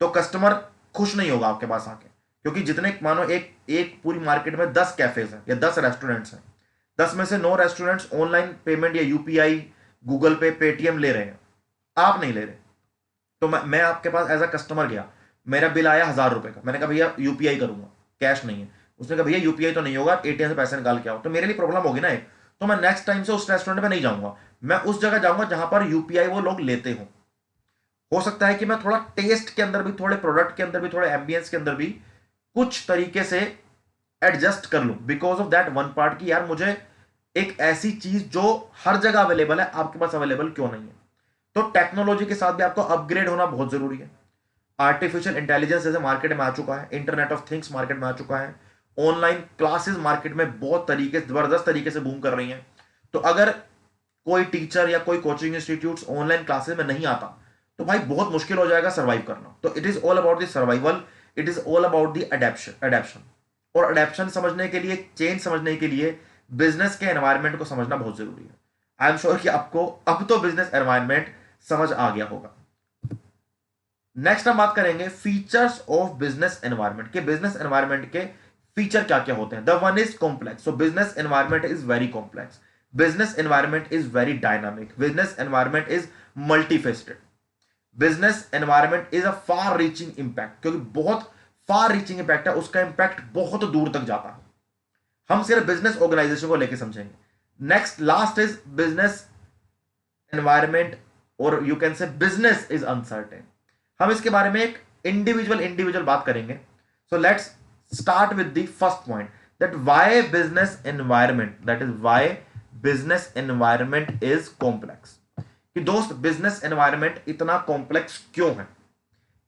तो कस्टमर खुश नहीं होगा आपके पास आके, क्योंकि जितने मानो एक एक पूरी मार्केट में 10 कैफेज हैं या 10 रेस्टोरेंट्स हैं, 10 में से 9 रेस्टोरेंट्स ऑनलाइन पेमेंट या यूपीआई, गूगल पे, पेटीएम ले रहे हैं, आप नहीं ले रहे। तो मैं आपके पास एज अ कस्टमर गया, मेरा बिल आया 1,000 रुपए का, मैंने कहा भैया यूपीआई करूंगा, कैश नहीं है। उसने कहा भैया यूपीआई तो नहीं होगा, एटीएम से पैसे निकाल के आओ। तो मेरे लिए प्रॉब्लम होगी ना एक, तो मैं नेक्स्ट टाइम से उस रेस्टोरेंट में नहीं जाऊंगा, मैं उस जगह जाऊंगा जहां पर यूपीआई वो लोग लेते हो सकता है कि मैं थोड़ा टेस्ट के अंदर भी, थोड़े प्रोडक्ट के अंदर भी, थोड़े एम्बियंस के अंदर भी कुछ तरीके से एडजस्ट कर लूं, because of that one part की यार मुझे एक ऐसी चीज जो हर जगह अवेलेबल है आपके पास अवेलेबल क्यों नहीं है। तो टेक्नोलॉजी के साथ भी आपको अपग्रेड होना बहुत जरूरी है। आर्टिफिशियल इंटेलिजेंस जैसे मार्केट में आ चुका है, इंटरनेट ऑफ थिंग्स मार्केट में आ चुका है, ऑनलाइन क्लासेस मार्केट में बहुत तरीके जबरदस्त तरीके से बूम कर रही हैं। तो अगर कोई टीचर या कोई कोचिंग इंस्टीट्यूट ऑनलाइन क्लासेस में नहीं आता, तो भाई बहुत मुश्किल हो जाएगा सर्वाइव करना। तो it is all about the survival, it is all about the adaptation. और अडेप्शन समझने के लिए, चेंज समझने के लिए बिजनेस के एनवायरनमेंट को समझना बहुत जरूरी है। आई एम श्योर कि आपको अब तो बिजनेस एनवायरनमेंट समझ आ गया होगा। नेक्स्ट हम बात करेंगे फीचर्स ऑफ बिजनेस एनवायरनमेंट के, बिजनेस एनवायरनमेंट के फीचर क्या क्या होते हैं। The one is complex, so business environment is very complex, business environment is very dynamic, business environment is multifaceted, business environment is a far reaching impact, क्योंकि बहुत फार reaching impact है, उसका impact बहुत दूर तक जाता है। हम सिर्फ बिजनेस ऑर्गेनाइजेशन को लेकर समझेंगे। Next last is business environment, और you can say business is uncertain. हम इसके बारे में एक इंडिविजुअल बात करेंगे। So let's start with the first point, that why business environment, that is why business environment is complex. कि दोस्त बिजनेस एनवायरनमेंट इतना कॉम्प्लेक्स क्यों है,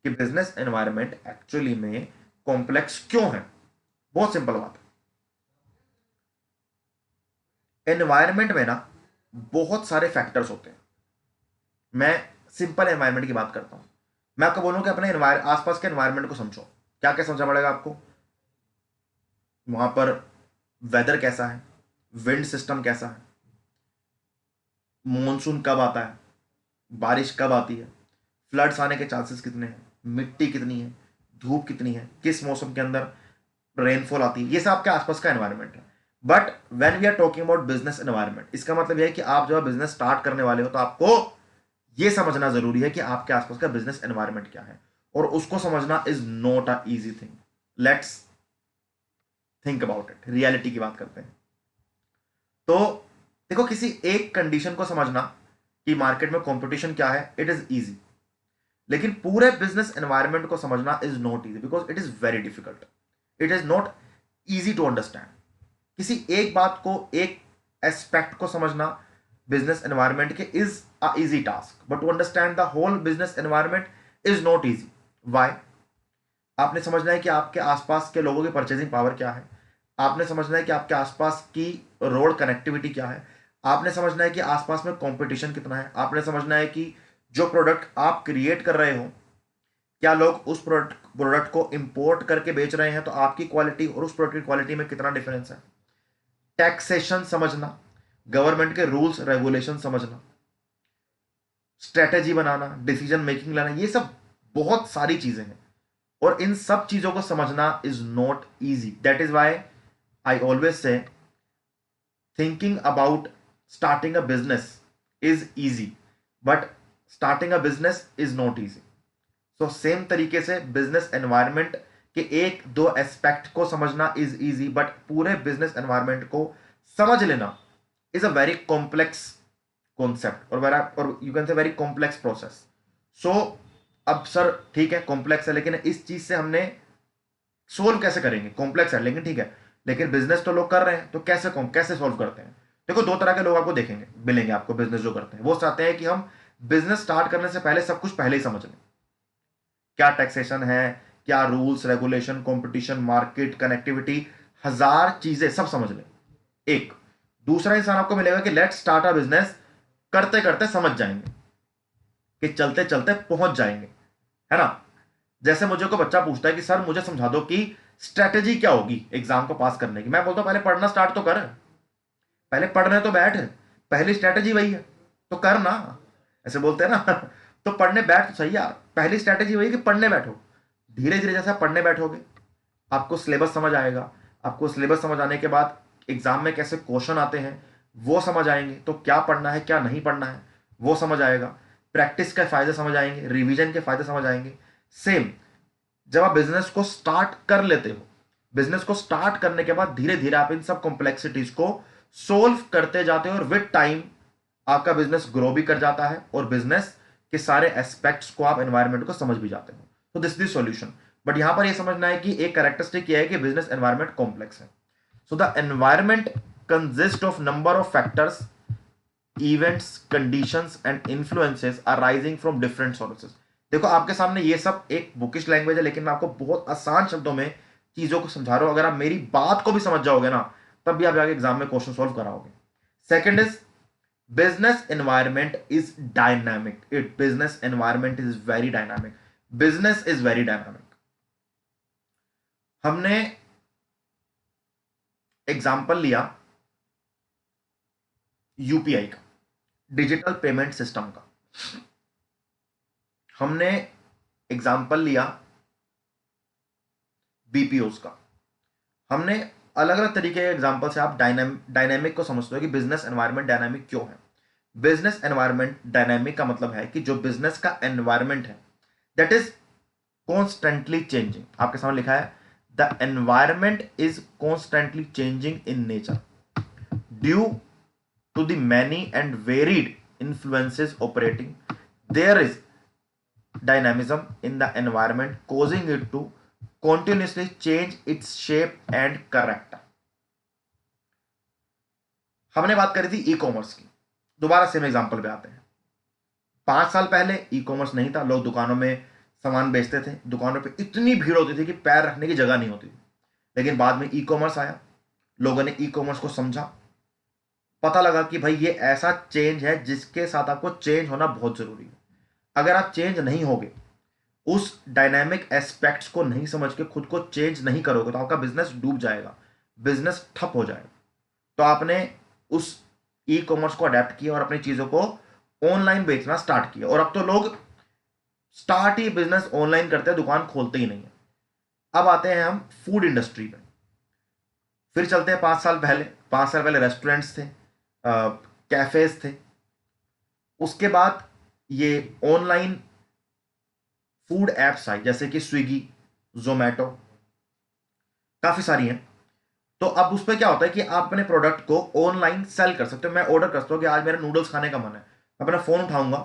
कि बिजनेस एनवायरनमेंट एक्चुअली में कॉम्प्लेक्स क्यों है। बहुत सिंपल बात है, एनवायरनमेंट में ना बहुत सारे फैक्टर्स होते हैं। मैं सिंपल एनवायरनमेंट की बात करता हूं, मैं आपको बोलूं कि अपने आसपास के एनवायरनमेंट को समझो। क्या क्या समझना पड़ेगा आपको, वहां पर वेदर कैसा है, विंड सिस्टम कैसा है, मॉनसून कब आता है, बारिश कब आती है, फ्लड्स आने के चांसेस कितने हैं, मिट्टी कितनी है, धूप कितनी है, किस मौसम के अंदर रेनफॉल आती है, ये सब आपके आसपास का एनवायरनमेंट है। But when we are talking about business environment, इसका मतलब यह है कि आप जब बिजनेस स्टार्ट करने वाले हो तो आपको यह समझना जरूरी है कि आपके आसपास का बिजनेस एनवायरनमेंट क्या है, और उसको समझना is not a easy thing. Let's think about it, reality की बात करते हैं। तो देखो, किसी एक कंडीशन को समझना कि मार्केट में कंपटीशन क्या है, इट इज इजी, लेकिन पूरे बिजनेस एनवायरनमेंट को समझना is not easy, because it is very difficult, it is not easy to understand. किसी एक बात को, एक एस्पेक्ट को समझना बिजनेस एनवायरनमेंट के is a easy task, but to understand the whole business environment is not easy. Why? आपने समझना है कि आपके आसपास के लोगों की परचेजिंग पावर क्या है, आपने समझना है कि आपके आसपास की रोड कनेक्टिविटी क्या है, आपने समझना है कि आसपास में कंपटीशन कितना है, आपने समझना है कि जो प्रोडक्ट आप क्रिएट कर रहे हो, क्या लोग उस प्रोडक्ट को इंपोर्ट करके बेच रहे हैं, तो आपकी क्वालिटी और उस प्रोडक्ट की क्वालिटी में कितना डिफरेंस है। टैक्सेशन समझना, गवर्नमेंट के रूल्स रेगुलेशन समझना, स्ट्रेटेजी बनाना, डिसीजन मेकिंग लाना, ये सब बहुत सारी चीजें हैं, और इन सब चीजों को समझना is not easy. That is why I always say thinking about starting a business is easy, but starting a business is not easy. So same तरीके से बिजनेस एनवायरनमेंट के एक दो एस्पेक्ट को समझना इज इजी, बट पूरे business environment को समझ लेना is a very complex concept और you can say very complex process. So अब सर ठीक है कॉम्प्लेक्स है, लेकिन इस चीज से हमने सोल्व कैसे करेंगे? कॉम्प्लेक्स है लेकिन ठीक है, लेकिन बिजनेस तो लोग कर रहे हैं, तो कैसे सोल्व करते हैं? देखो दो तरह के लोग आपको देखेंगे, मिलेंगे आपको बिजनेस जो करते हैं। वो चाहते हैं कि हम बिजनेस स्टार्ट करने से पहले सब कुछ पहले ही समझ लें, क्या टैक्सेशन है, क्या rules regulation, competition, market, connectivity, हजार चीजें सब समझ लें। एक दूसरा इंसान आपको मिलेगा कि लेट्स स्टार्ट अ बिजनेस, करते करते समझ जाएंगे, कि चलते चलते पहुंच जाएंगे, है ना? जैसे मुझे को बच्चा पूछता है कि सर मुझे समझा दो कि स्ट्रेटेजी क्या होगी एग्जाम को पास करने की। मैं बोलता हूं पहले पढ़ना स्टार्ट तो कर, पहले पढ़ने तो बैठ, पहली स्ट्रेटेजी वही है तो कर ना, ऐसे बोलते हैं ना तो पढ़ने बैठ तो सही यार, पहली स्ट्रेटेजी वही कि पढ़ने बैठो। धीरे धीरे जैसे आप पढ़ने बैठोगे आपको सिलेबस समझ आएगा, आपको सिलेबस समझ आने के बाद एग्जाम में कैसे क्वेश्चन आते हैं वो समझ आएंगे, तो क्या पढ़ना है क्या नहीं पढ़ना है वो समझ आएगा, प्रैक्टिस के फायदे समझ आएंगे, रिवीजन के फायदे समझ आएंगे। सेम जब आप बिजनेस को स्टार्ट कर लेते हो, बिजनेस को स्टार्ट करने के बाद धीरे धीरे आप इन सब कॉम्प्लेक्सिटीज को सोल्व करते जाते हो, और विद टाइम आपका बिजनेस ग्रो भी कर जाता है और बिजनेस के सारे एस्पेक्ट्स को आप एनवायरनमेंट को समझ भी जाते हो। तो दिस इज सॉल्यूशन। बट यहां पर यह समझना है कि एक कैरेक्टरिस्टिक यह है कि बिजनेस एनवायरनमेंट कॉम्प्लेक्स है। So the environment consist of number of factors, events, conditions and influences arising from different sources. देखो आपके सामने ये सब एक बुकिश लैंग्वेज है, लेकिन मैं आपको बहुत आसान शब्दों में चीजों को समझा रहा हूं। अगर आप मेरी बात को भी समझ जाओगे ना, तब भी आप जाके एग्जाम में क्वेश्चन सॉल्व कराओगे। Second is business environment is dynamic. Business environment is very dynamic. Business is very dynamic. हमने एग्जाम्पल लिया यूपीआई का, डिजिटल पेमेंट सिस्टम का। हमने एग्जाम्पल लिया बीपीओस का। हमने अलग अलग तरीके के एग्जाम्पल से आप डायनेमिक को समझते हो कि बिजनेस एनवायरनमेंट डायनेमिक क्यों है। बिजनेस एनवायरनमेंट डायनेमिक का मतलब है कि जो बिजनेस का एनवायरनमेंट है दैट इज कॉन्स्टेंटली चेंजिंग। आपके सामने लिखा है the environment is constantly changing in nature due to the many and varied influences operating. There is dynamism in the environment causing it to continuously change its shape and character। हमने बात करी थी e commerce की, दोबारा same example पे आते हैं। 5 साल पहले ई कॉमर्स नहीं था, लोग दुकानों में सामान बेचते थे, दुकानों पे इतनी भीड़ होती थी कि पैर रखने की जगह नहीं होती थी। लेकिन बाद में ई कॉमर्स आया, लोगों ने ई कॉमर्स को समझा, पता लगा कि भाई ये ऐसा चेंज है जिसके साथ आपको चेंज होना बहुत जरूरी है। अगर आप चेंज नहीं होगे, उस डायनामिक एस्पेक्ट्स को नहीं समझ के खुद को चेंज नहीं करोगे, तो आपका बिजनेस डूब जाएगा, बिजनेस ठप हो जाएगा। तो आपने उस ई कॉमर्स को अडेप्ट किया और अपनी चीजों को ऑनलाइन बेचना स्टार्ट किया, और अब तो लोग स्टार्ट ही बिजनेस ऑनलाइन करते हैं, दुकान खोलते ही नहीं है। अब आते हैं हम फूड इंडस्ट्री में, फिर चलते हैं 5 साल पहले। 5 साल पहले रेस्टोरेंट्स थे, कैफेज थे, उसके बाद ये ऑनलाइन फूड एप्स आई जैसे कि स्विगी, जोमैटो, काफी सारी हैं। तो अब उस पर क्या होता है कि आप अपने प्रोडक्ट को ऑनलाइन सेल कर सकते हो। मैं ऑर्डर कर सकता हूँ कि आज मेरा नूडल्स खाने का मन है, मैं अपना फोन उठाऊंगा,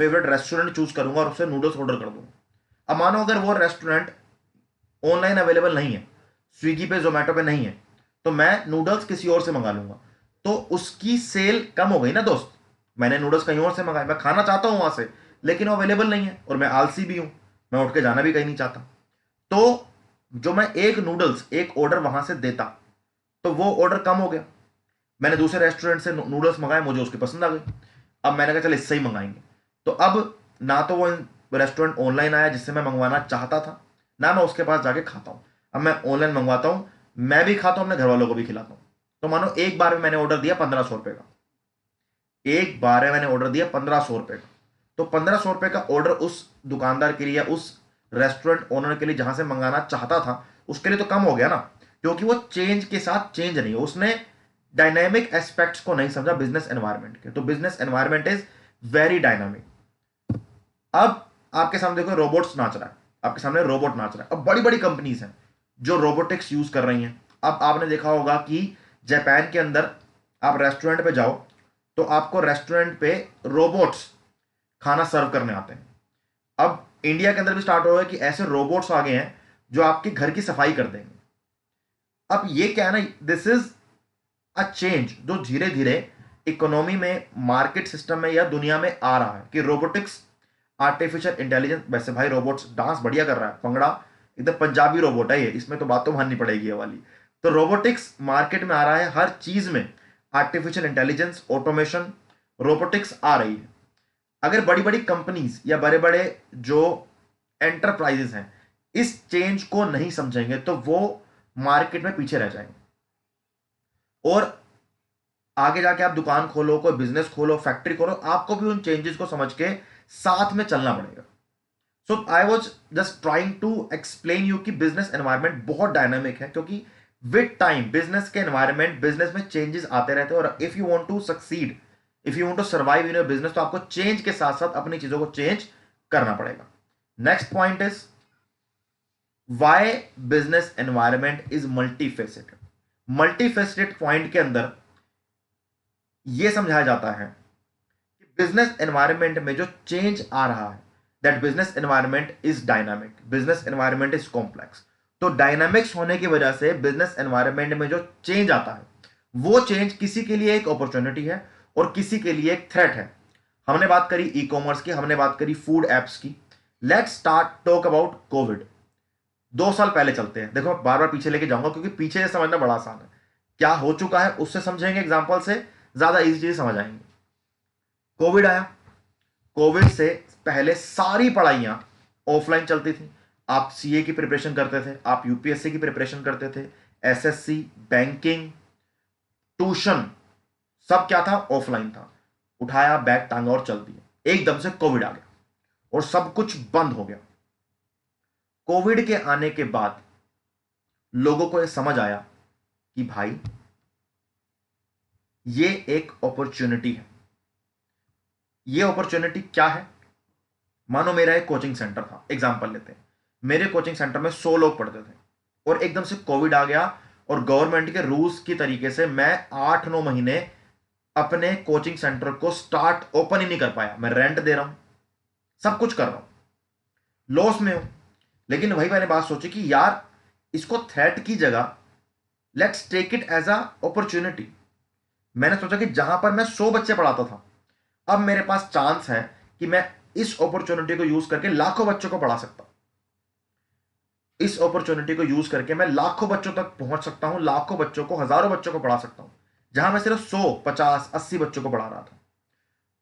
फेवरेट रेस्टोरेंट चूज करूंगा और उससे नूडल्स ऑर्डर कर दूंगा। अब मानो अगर वो रेस्टोरेंट ऑनलाइन अवेलेबल नहीं है, स्विगी पे जोमैटो पे नहीं है, तो मैं नूडल्स किसी और से मंगा लूंगा, तो उसकी सेल कम हो गई ना दोस्त। मैंने नूडल्स कहीं और से मंगाए, मैं खाना चाहता हूं वहां से, लेकिन वो अवेलेबल नहीं है, और मैं आलसी भी हूं, मैं उठ के जाना भी कहीं नहीं चाहता। तो जो मैं एक नूडल्स एक ऑर्डर वहां से देता, तो वो ऑर्डर कम हो गया। मैंने दूसरे रेस्टोरेंट से नूडल्स मंगाए, मुझे उसकी पसंद आ गई, अब मैंने कहा चल इससे ही मंगाएंगे। तो अब ना तो वो रेस्टोरेंट ऑनलाइन आया जिससे मैं मंगवाना चाहता था, ना मैं उसके पास जाके खाता हूं। अब मैं ऑनलाइन मंगवाता हूं, मैं भी खाता हूं, अपने घर वालों को भी खिलाता हूं। तो मानो एक बार में मैंने ऑर्डर दिया 1500 रुपए का, एक बार में मैंने ऑर्डर दिया 1500 रुपए का, तो 1500 रुपए का ऑर्डर उस दुकानदार के लिए या उस रेस्टोरेंट ओनर के लिए जहां से मंगाना चाहता था उसके लिए तो कम हो गया ना, क्योंकि वो चेंज के साथ चेंज नहीं है, उसने डायनेमिक एस्पेक्ट्स को नहीं समझा बिजनेस एनवायरनमेंट के। तो business environment is very dynamic. अब आपके सामने देखो रोबोट्स नाच रहा है, आपके सामने रोबोट नाच रहा है। अब बड़ी बड़ी कंपनीज हैं जो रोबोटिक्स यूज कर रही हैं। अब आपने देखा होगा कि जापान के अंदर आप रेस्टोरेंट पे जाओ तो आपको रेस्टोरेंट पे रोबोट्स खाना सर्व करने आते हैं। अब इंडिया के अंदर भी स्टार्ट हो गया कि ऐसे रोबोट्स आ गए हैं जो आपके घर की सफाई कर देंगे। अब ये क्या है ना, दिस इज अ चेंज जो धीरे धीरे इकोनॉमी में, मार्केट सिस्टम में या दुनिया में आ रहा है कि रोबोटिक्स, आर्टिफिशियल इंटेलिजेंस। वैसे भाई रोबोट्स डांस बढ़िया कर रहा है, भंगड़ा एकदम पंजाबी रोबोट है ये, इसमें तो बात तो माननी पड़ेगी ये वाली। तो रोबोटिक्स मार्केट में आ रहा है, हर चीज में आर्टिफिशियल इंटेलिजेंस, ऑटोमेशन, रोबोटिक्स आ रही है। अगर बड़ी बड़ी कंपनीज या बड़े बड़े जो एंटरप्राइजेस हैं इस चेंज को नहीं समझेंगे तो वो मार्केट में पीछे रह जाएंगे। और आगे जाके आप दुकान खोलो, कोई बिजनेस खोलो, फैक्ट्री खोलो, आपको भी उन चेंजेस को समझ के साथ में चलना पड़ेगा। So I was just trying to explain you कि बिजनेस एनवायरमेंट बहुत डायनामिक है, क्योंकि विद टाइम बिजनेस के एनवायरमेंट, बिजनेस में चेंजेस आते रहते हैं। और if you want to succeed, if you want to survive in your business, तो आपको चेंज के साथ साथ अपनी चीजों को चेंज करना पड़ेगा। Next point is why business environment is multifaceted. Multifaceted point के अंदर यह समझाया जाता है कि बिजनेस एनवायरनमेंट में जो चेंज आ रहा है, that business environment is dynamic, business environment is complex. तो डायनामिक्स होने की वजह से बिजनेस एनवायरनमेंट में जो चेंज आता है वो चेंज किसी के लिए एक अपॉर्चुनिटी है और किसी के लिए एक थ्रेट है। हमने बात करी ई कॉमर्स की, हमने बात करी फूड एप्स की। Let's start talk about Covid. 2 साल पहले चलते हैं, देखो बार बार पीछे लेके जाऊंगा क्योंकि पीछे से समझना बड़ा आसान है। क्या हो चुका है उससे समझेंगे, एग्जाम्पल से ज्यादा इजी चीज समझ आएंगे। कोविड आया, कोविड से पहले सारी पढ़ाइयां ऑफलाइन चलती थी। आप सीए की प्रिपरेशन करते थे, आप यूपीएससी की प्रिपरेशन करते थे, एसएससी, बैंकिंग, ट्यूशन, सब क्या था, ऑफलाइन था। उठाया बैग, टांगा और चल दिए। एकदम से कोविड आ गया और सब कुछ बंद हो गया। कोविड के आने के बाद लोगों को यह समझ आया कि भाई ये एक अपॉर्चुनिटी है। ये अपॉर्चुनिटी क्या है? मानो मेरा एक कोचिंग सेंटर था, एग्जांपल लेते हैं। मेरे कोचिंग सेंटर में 100 लोग पढ़ते थे और एकदम से कोविड आ गया और गवर्नमेंट के रूल्स की तरीके से मैं 8-9 महीने अपने कोचिंग सेंटर को स्टार्ट ओपन ही नहीं कर पाया। मैं रेंट दे रहा हूं, सब कुछ कर रहा हूं, लॉस में हूं। लेकिन वही मैंने बात सोची कि यार इसको थ्रेट की जगह let's take it as a opportunity. मैंने सोचा कि जहां पर मैं 100 बच्चे पढ़ाता था, अब मेरे पास चांस है कि मैं इस अपॉर्चुनिटी को यूज करके लाखों बच्चों को पढ़ा सकता हूं। इस अपॉर्चुनिटी को यूज करके मैं लाखों बच्चों तक पहुंच सकता हूं, लाखों बच्चों को, हजारों बच्चों को पढ़ा सकता हूं, जहां मैं सिर्फ 100, 50, 80 बच्चों को पढ़ा रहा था।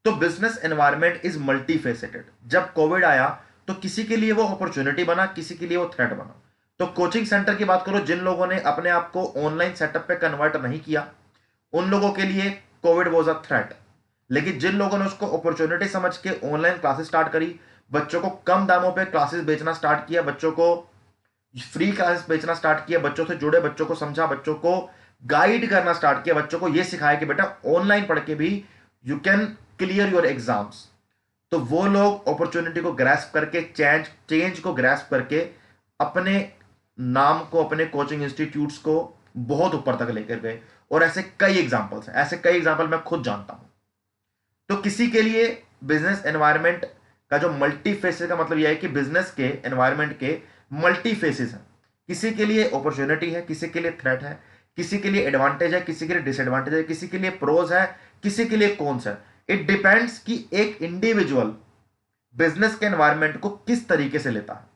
तो business environment is multi faceted. जब कोविड आया तो किसी के लिए वो अपॉर्चुनिटी बना, किसी के लिए वो थ्रेट बना। तो कोचिंग सेंटर की बात करो, जिन लोगों ने अपने आप को ऑनलाइन सेटअप पे कन्वर्ट नहीं किया उन लोगों के लिए कोविड वॉज अ थ्रेट। लेकिन जिन लोगों ने उसको अपॉर्चुनिटी समझ के ऑनलाइन क्लासेस स्टार्ट करी, बच्चों को कम दामों पे क्लासेस बेचना स्टार्ट किया, बच्चों को फ्री क्लासेस बेचना स्टार्ट किया, बच्चों से जुड़े, बच्चों को समझा, बच्चों को गाइड करना स्टार्ट किया, बच्चों को यह सिखाया कि बेटा ऑनलाइन पढ़ के भी you can clear your exams. तो वो लोग अपॉर्चुनिटी को ग्रैस्प करके, चेंज को ग्रैस्प करके अपने नाम को, अपने कोचिंग इंस्टीट्यूट्स को बहुत ऊपर तक लेकर गए। और ऐसे कई एग्जांपल्स हैं, ऐसे कई एग्जांपल मैं खुद जानता हूं। तो किसी के लिए बिजनेस एनवायरनमेंट का जो मल्टी फेसेस का मतलब यह है कि बिजनेस के एनवायरनमेंट के मल्टी फेसेस हैं। किसी के लिए अपॉर्चुनिटी है, किसी के लिए थ्रेट है, किसी के लिए एडवांटेज है, किसी के लिए डिसएडवांटेज है, किसी के लिए प्रोज है, किसी के लिए कॉन्स है। इट डिपेंड्स कि एक इंडिविजुअल बिजनेस के एनवायरनमेंट को किस तरीके से लेता है।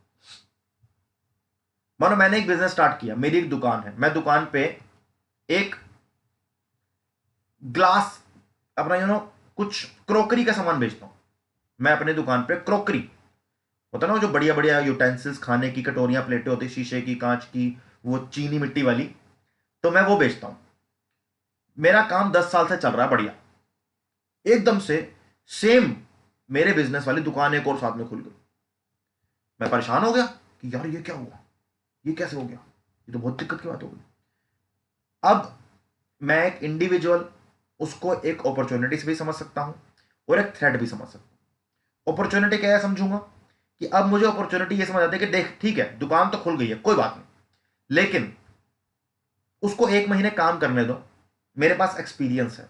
मानो मैंने एक बिजनेस स्टार्ट किया, मेरी एक दुकान है, मैं दुकान पे एक ग्लास, अपना कुछ क्रोकरी का सामान बेचता हूं। मैं अपने दुकान पे क्रोकरी होता ना, जो बढ़िया बढ़िया यूटेंसिल्स, खाने की कटोरियां, प्लेटें होती, शीशे की, कांच की, वो चीनी मिट्टी वाली, तो मैं वो बेचता हूं। मेरा काम 10 साल से चल रहा है बढ़िया। एकदम से सेम मेरे बिजनेस वाली दुकान एक और साथ में खुल गई। मैं परेशान हो गया कि यार ये क्या हुआ, ये कैसे हो गया, ये तो बहुत दिक्कत की बात हो गई। अब मैं एक इंडिविजुअल उसको एक अपॉर्चुनिटी से भी समझ सकता हूं और एक थ्रेट भी समझ सकता हूं। अपॉर्चुनिटी क्या है समझूंगा कि अब मुझे अपॉर्चुनिटी ये समझ आती है कि देख ठीक है दुकान तो खुल गई है कोई बात नहीं, लेकिन उसको 1 महीने काम करने दो। मेरे पास एक्सपीरियंस है,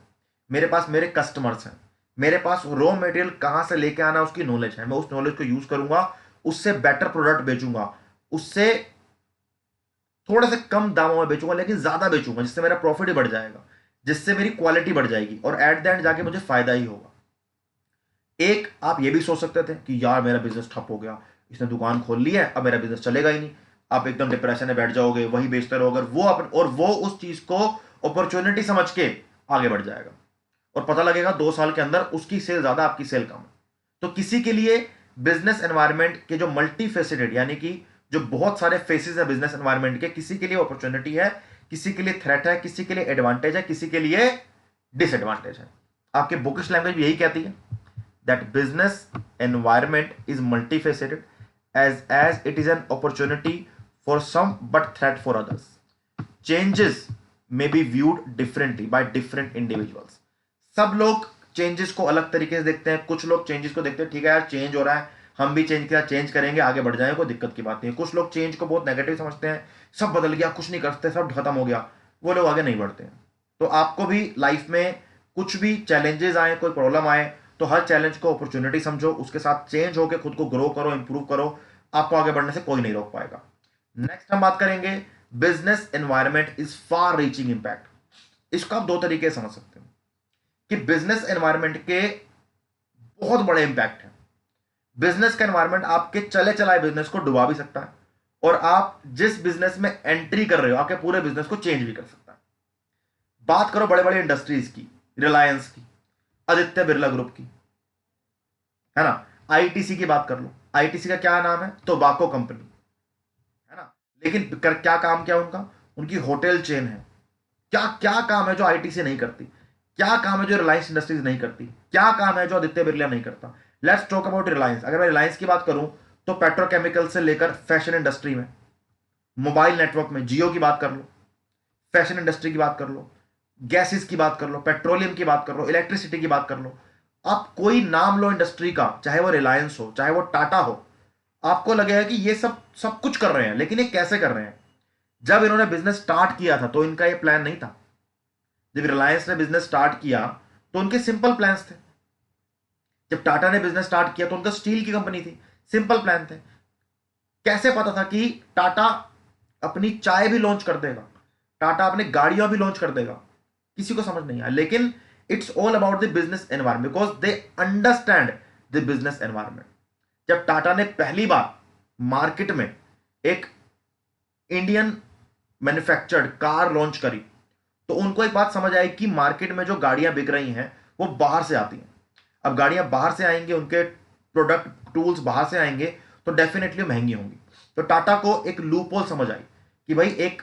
मेरे पास मेरे कस्टमर्स हैं, मेरे पास रॉ मटेरियल कहां से लेके आना उसकी नॉलेज है, मैं उस नॉलेज को यूज करूंगा, उससे बेटर प्रोडक्ट बेचूंगा, उससे थोड़े से कम दामों में बेचूंगा लेकिन ज्यादा बेचूंगा, जिससे मेरा प्रॉफिट ही बढ़ जाएगा, जिससे मेरी क्वालिटी बढ़ जाएगी और एट द एंड जाके मुझे फायदा ही होगा। एक आप ये भी सोच सकते थे कि यार मेरा बिजनेस ठप हो गया, इसने दुकान खोल ली है अब मेरा बिजनेस चलेगा ही नहीं, आप एकदम डिप्रेशन में बैठ जाओगे, वही बेचते रहोगे, वो उस चीज को अपॉर्चुनिटी समझ के आगे बढ़ जाएगा और पता लगेगा 2 साल के अंदर उसकी सेल ज्यादा आपकी सेल कम है। तो किसी के लिए बिजनेस एनवायरनमेंट के जो मल्टी फेसिटेड यानी कि जो बहुत सारे फेसेस है बिजनेस एनवायरनमेंट के, किसी के लिए अपॉर्चुनिटी है, किसी के लिए थ्रेट है, किसी के लिए एडवांटेज है, किसी के लिए डिसएडवांटेज है। आपके बुकिश लैंग्वेज भी यही कहती है that business environment is multifaceted as it is an opportunity for some but threat for others. Changes may be viewed differently by different individuals. सब लोग चेंजेस को अलग तरीके से देखते हैं। कुछ लोग चेंजेस को देखते हैं ठीक है यार चेंज हो रहा है, हम भी चेंज करेंगे आगे बढ़ जाएंगे, कोई दिक्कत की बात नहीं है। कुछ लोग चेंज को बहुत नेगेटिव समझते हैं, सब बदल गया कुछ नहीं करते सब खत्म हो गया, वो लोग आगे नहीं बढ़ते हैं। तो आपको भी लाइफ में कुछ भी चैलेंजेस आए, कोई प्रॉब्लम आए, तो हर चैलेंज को अपॉर्चुनिटी समझो, उसके साथ चेंज होकर खुद को ग्रो करो, इंप्रूव करो, आपको आगे बढ़ने से कोई नहीं रोक पाएगा। नेक्स्ट हम बात करेंगे business environment is far reaching impact. इसको आप 2 तरीके से समझ सकते हो कि बिजनेस एनवायरनमेंट के बहुत बड़े इंपैक्ट है। बिजनेस का एनवायरनमेंट आपके चले चलाए बिजनेस को डुबा भी सकता है और आप जिस बिजनेस में एंट्री कर रहे हो आपके पूरे बिजनेस को चेंज भी कर सकता है। बात करो बड़े बड़े इंडस्ट्रीज की, रिलायंस की, आदित्य बिरला ग्रुप की, है ना, आईटीसी की बात कर लो। आईटीसी का क्या नाम है, टोबैको कंपनी, है ना, लेकिन क्या काम क्या उनका, उनकी होटल चेन है। क्या क्या काम है जो आईटीसी नहीं करती, क्या काम है जो रिलायंस इंडस्ट्रीज नहीं करती, क्या काम है जो आदित्य बिरला नहीं करता। Let's talk about Reliance. अगर मैं रिलायंस की बात करूं तो पेट्रोकेमिकल से लेकर फैशन इंडस्ट्री में, मोबाइल नेटवर्क में जियो की बात कर लो, फैशन इंडस्ट्री की बात कर लो, गैसेस की बात कर लो, पेट्रोलियम की बात कर लो, इलेक्ट्रिसिटी की बात कर लो, आप कोई नाम लो इंडस्ट्री का, चाहे वो रिलायंस हो चाहे वो टाटा हो, आपको लगेगा कि ये सब सब कुछ कर रहे हैं, लेकिन ये कैसे कर रहे हैं। जब इन्होंने बिजनेस स्टार्ट किया था तो इनका ये प्लान नहीं था। जब रिलायंस ने बिजनेस स्टार्ट किया तो उनके सिंपल प्लान्स थे। जब टाटा ने बिजनेस स्टार्ट किया तो उनका स्टील की कंपनी थी, सिंपल प्लान थे। कैसे पता था कि टाटा अपनी चाय भी लॉन्च कर देगा, टाटा अपनी गाड़ियां भी लॉन्च कर देगा, किसी को समझ नहीं आया। लेकिन it's all about the business environment because they understand the business environment. जब टाटा ने पहली बार मार्केट में एक इंडियन मैन्युफैक्चर्ड कार लॉन्च करी तो उनको एक बात समझ आई कि मार्केट में जो गाड़ियां बिक रही हैं वो बाहर से आती हैं। अब गाड़ियां बाहर से आएंगे, उनके प्रोडक्ट टूल्स बाहर से आएंगे तो डेफिनेटली महंगी होंगी। तो टाटा को एक लूप होल समझ आई कि भाई एक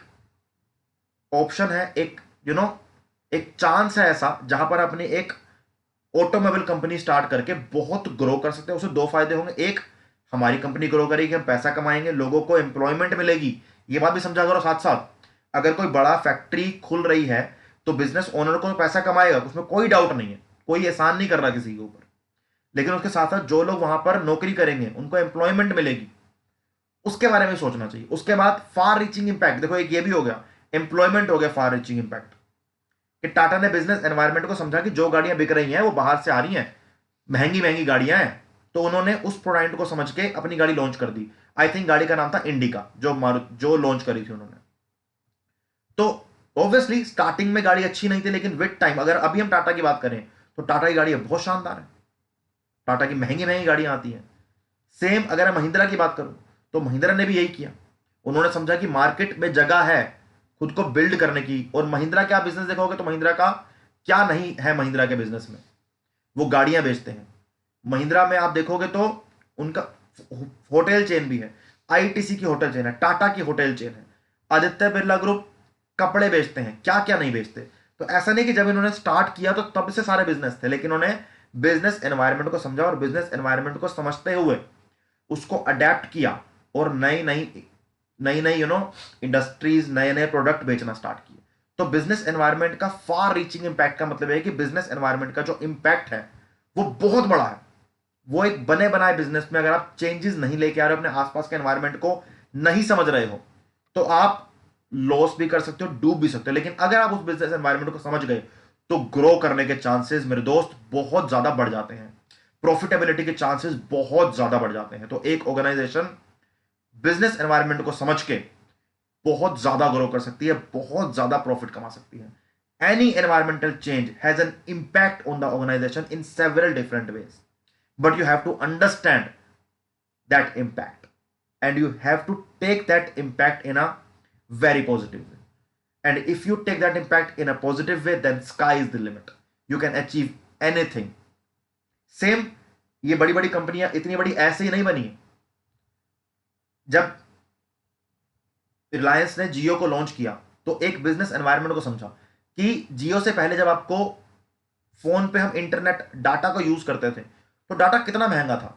ऑप्शन है, एक एक चांस है ऐसा जहां पर अपनी एक ऑटोमोबाइल कंपनी स्टार्ट करके बहुत ग्रो कर सकते हैं। उसे 2 फायदे होंगे, एक हमारी कंपनी ग्रो करेगी, हम पैसा कमाएंगे, लोगों को एम्प्लॉयमेंट मिलेगी। ये बात भी समझा करो साथ साथ, अगर कोई बड़ा फैक्ट्री खुल रही है तो बिजनेस ओनर को पैसा कमाएगा, उसमें कोई डाउट नहीं है, कोई एहसान नहीं कर रहा किसी के ऊपर। लेकिन उसके साथ साथ जो लोग वहां पर नौकरी करेंगे उनको एम्प्लॉयमेंट मिलेगी, उसके बारे में सोचना चाहिए। उसके बाद फार रीचिंग इंपैक्ट, देखो एक ये भी हो गया, एम्प्लॉयमेंट हो गया, फार रीचिंग इंपैक्ट कि टाटा ने बिजनेस एनवायरनमेंट को समझा कि जो गाड़ियां बिक रही हैं वो बाहर से आ रही हैं, महंगी महंगी गाड़ियां हैं, तो उन्होंने उस प्रोडक्ट को समझ के अपनी गाड़ी लॉन्च कर दी। आई थिंक गाड़ी का नाम था इंडिका, जो लॉन्च करी थी उन्होंने। तो ऑब्वियसली स्टार्टिंग में गाड़ी अच्छी नहीं थी, लेकिन विद टाइम, अगर अभी हम टाटा की बात करें तो टाटा की गाड़ी बहुत शानदार है, टाटा की महंगी महंगी गाड़ियां आती हैं। सेम अगर मैं महिंद्रा की बात करूं तो महिंद्रा ने भी यही किया, उन्होंने समझा कि मार्केट में जगह है खुद को बिल्ड करने की। और महिंद्रा का बिजनेस देखोगे तो महिंद्रा का क्या नहीं है, महिंद्रा के बिजनेस में वो गाड़ियां बेचते हैं। महिंद्रा में आप देखोगे तो उनका होटल चेन भी है, आईटीसी की होटल चेन है, टाटा की होटल चेन है, आदित्य बिरला ग्रुप कपड़े बेचते हैं, क्या क्या नहीं बेचते। तो ऐसा नहीं कि जब इन्होंने स्टार्ट किया तो तब से सारे बिजनेस थे, लेकिन उन्होंने बिजनेस एनवायरनमेंट को समझा और बिजनेस एनवायरनमेंट को समझते हुए उसको अडेप्ट किया और नई नई इंडस्ट्रीज, नए नए प्रोडक्ट बेचना स्टार्ट किए। तो बिजनेस एनवायरनमेंट का फार रीचिंग इंपैक्ट का मतलब है कि बिजनेस एनवायरनमेंट का जो इंपैक्ट है वो बहुत बड़ा है। वो एक बने बनाए बिजनेस में अगर आप चेंजेस नहीं लेके आ रहे हो, अपने आसपास के एनवायरनमेंट को नहीं समझ रहे हो, तो आप लॉस भी कर सकते हो, डूब भी सकते हो। लेकिन अगर आप उस बिजनेस एनवायरनमेंट को समझ गए तो ग्रो करने के चांसेस मेरे दोस्त बहुत ज्यादा बढ़ जाते हैं, प्रॉफिटेबिलिटी के चांसेस बहुत ज्यादा बढ़ जाते हैं। तो एक ऑर्गेनाइजेशन बिजनेस एनवायरनमेंट को समझ के बहुत ज्यादा ग्रो कर सकती है, बहुत ज्यादा प्रॉफिट कमा सकती है। Any environmental change has an impact on the organisation in several different ways, but you have to understand that impact and you have to take that impact in a very positive way. And if you take that impact in a positive way, then sky is the limit. You can achieve anything. Same, ये बड़ी बड़ी कंपनियां इतनी बड़ी ऐसे ही नहीं बनी है। जब रिलायंस ने जियो को लॉन्च किया तो एक बिजनेस एनवायरनमेंट को समझा कि जियो से पहले जब आपको फोन पे हम इंटरनेट डाटा को यूज करते थे तो डाटा कितना महंगा था।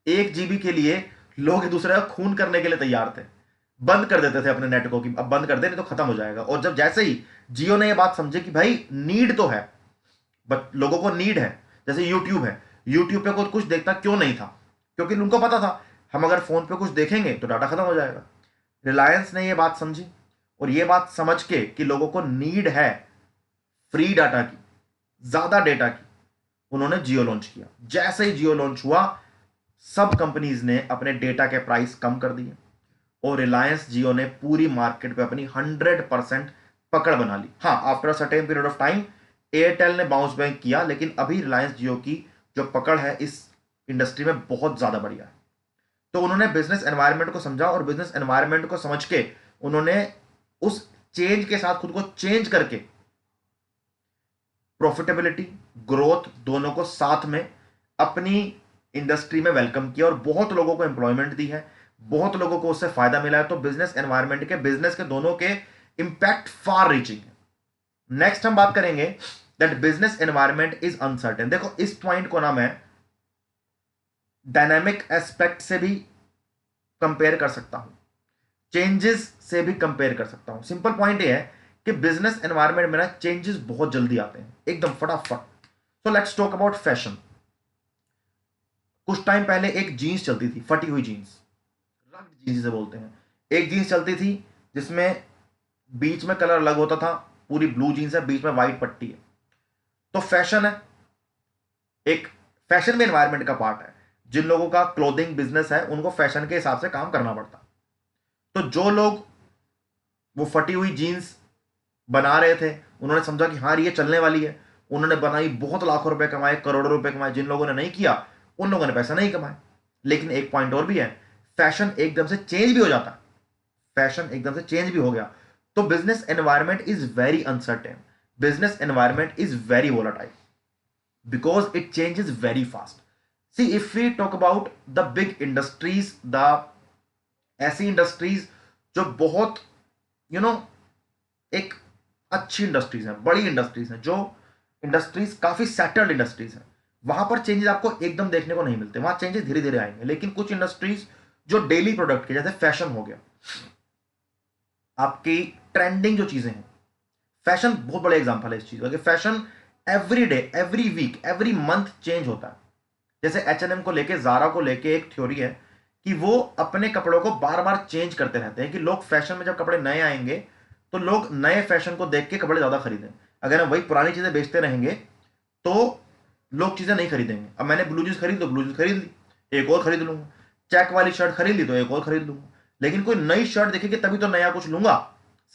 1 GB के लिए लोग एक दूसरे का खून करने के लिए तैयार थे, बंद कर देते थे अपने नेट को कि अब बंद कर दे नहीं तो खत्म हो जाएगा। और जब जैसे ही जियो ने यह बात समझी कि भाई नीड तो है, बट लोगों को नीड है, जैसे यूट्यूब है, यूट्यूब पे कोई कुछ देखता क्यों नहीं था, क्योंकि उनको पता था हम अगर फोन पे कुछ देखेंगे तो डाटा खत्म हो जाएगा। रिलायंस ने यह बात समझी और यह बात समझ के कि लोगों को नीड है फ्री डाटा की, ज्यादा डेटा की, उन्होंने जियो लॉन्च किया। जैसे ही जियो लॉन्च हुआ सब कंपनीज ने अपने डेटा के प्राइस कम कर दिए और रिलायंस जियो ने पूरी मार्केट पे अपनी 100% पकड़ बना ली। हाँ, after certain period of time Airtel ने बाउंस बैक किया, लेकिन अभी रिलायंस जियो की जो पकड़ है इस इंडस्ट्री में बहुत ज्यादा बढ़िया है। तो उन्होंने बिजनेस एनवायरनमेंट को समझा और बिजनेस एनवायरनमेंट को समझ के उन्होंने उस चेंज के साथ खुद को चेंज करके प्रॉफिटेबिलिटी, ग्रोथ दोनों को साथ में अपनी इंडस्ट्री में वेलकम किया और बहुत लोगों को एम्प्लॉयमेंट दी है, बहुत लोगों को उससे फायदा मिला है। तो बिजनेस एनवायरनमेंट के, बिजनेस के दोनों के इंपैक्ट फार रीचिंग है। नेक्स्ट हम बात करेंगे that business environment is uncertain. देखो इस पॉइंट को ना मैं डायनामिक एस्पेक्ट से भी कंपेयर कर सकता हूं, चेंजेस से भी कंपेयर कर सकता हूं। सिंपल पॉइंट ये है कि बिजनेस एनवायरनमेंट में ना चेंजेस बहुत जल्दी आते हैं, एकदम फटाफट। So let's talk about fashion. कुछ टाइम पहले एक जीन्स चलती थी, फटी हुई जीन्स, रग्ड जीन्स से बोलते हैं। एक जीन्स चलती थी जिसमें बीच में कलर अलग होता था, पूरी ब्लू जीन्स है, बीच में व्हाइट पट्टी है। तो फैशन है, एक फैशन में एनवायरनमेंट का पार्ट है। जिन लोगों का क्लोथिंग बिजनेस है उनको फैशन के हिसाब से काम करना पड़ता। तो जो लोग वो फटी हुई जीन्स बना रहे थे उन्होंने समझा कि हाँ ये चलने वाली है, उन्होंने बनाई, बहुत लाखों रुपए कमाए, करोड़ों रुपए कमाए। जिन लोगों ने नहीं किया उन लोगों ने पैसा नहीं कमाए। लेकिन एक पॉइंट और भी है, फैशन एकदम से चेंज भी हो जाता है, फैशन एकदम से चेंज भी हो गया। तो business environment is very uncertain, business environment is very volatile because it changes very fast. See if we talk about the big industries, the ऐसी इंडस्ट्रीज जो बहुत एक अच्छी इंडस्ट्रीज हैं, बड़ी इंडस्ट्रीज हैं, जो इंडस्ट्रीज काफी सेटल्ड इंडस्ट्रीज हैं, वहां पर चेंजेस आपको एकदम देखने को नहीं मिलते, वहां चेंजेस धीरे धीरे आएंगे। लेकिन कुछ इंडस्ट्रीज जो डेली प्रोडक्ट के, जैसे फैशन हो गया, आपकी ट्रेंडिंग जो चीजें हैं, फैशन बहुत बड़ा एग्जांपल है इस चीज का कि fashion every day, every week, every month change होता है। जैसे H&M को लेके, जारा को लेके एक थ्योरी है कि वो अपने कपड़ों को बार बार चेंज करते रहते हैं कि लोग फैशन में जब कपड़े नए आएंगे तो लोग नए फैशन को देख के कपड़े ज्यादा खरीदें। अगर हम वही पुरानी चीजें बेचते रहेंगे तो लोग चीजें नहीं खरीदेंगे। अब मैंने ब्लू जींस खरीद, तो ब्लू जींस खरीद ली, एक और खरीद लूंगा, चेक वाली शर्ट खरीद ली तो एक और खरीद लूंगा। लेकिन कोई नई शर्ट देखेगी तभी तो नया कुछ लूंगा,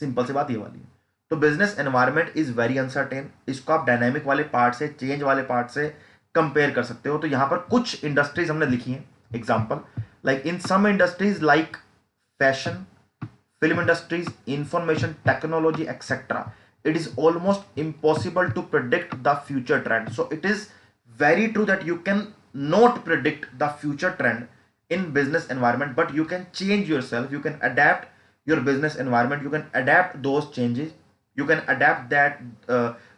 सिंपल सी बात ये वाली है। तो business environment is very uncertain, इसको आप डायनामिक वाले पार्ट से, चेंज वाले पार्ट से कंपेयर कर सकते हो। तो यहां पर कुछ इंडस्ट्रीज हमने लिखी हैं example, like in some industries like fashion, film industries, information technology, etc., it is almost impossible to predict the future trend. So it is very true that you can not predict the future trend in business environment, but you can change yourself, you can adapt your business environment, you can adapt those changes, you can adapt that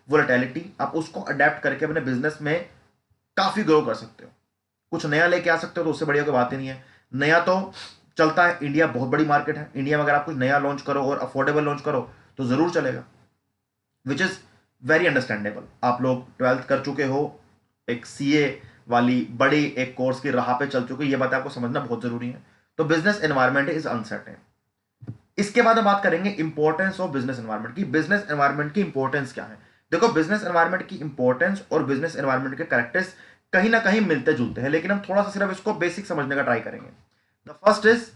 volatility. आप उसको adapt करके अपने business में काफी grow कर सकते हो, कुछ नया लेके आ सकते हो। तो उससे बढ़िया कोई बात ही नहीं है। नया तो चलता है, इंडिया बहुत बड़ी मार्केट है, इंडिया में अगर आप कुछ नया लॉन्च करो और अफोर्डेबल लॉन्च करो तो जरूर चलेगा। Which is very understandable. आप लोग 12th कर चुके हो, एक सीए वाली बड़ी एक कोर्स की राह पे चल चुके हो, ये बात आपको समझना बहुत जरूरी है। तो बिजनेस एनवायरनमेंट इज अनसर्टेन। इसके बाद हम बात करेंगे इंपॉर्टेंस ऑफ बिजनेस एनवायरनमेंट की। बिजनेस एनवायरनमेंट की इंपॉर्टेंस क्या है? देखो, बिजनेस एनवायरनमेंट की इंपॉर्टेंस और बिजनेस एनवायरनमेंट के कैरेक्टर्स कहीं ना कहीं मिलते जुलते हैं, लेकिन हम थोड़ा सा सिर्फ इसको बेसिक समझने का ट्राई करेंगे। The first is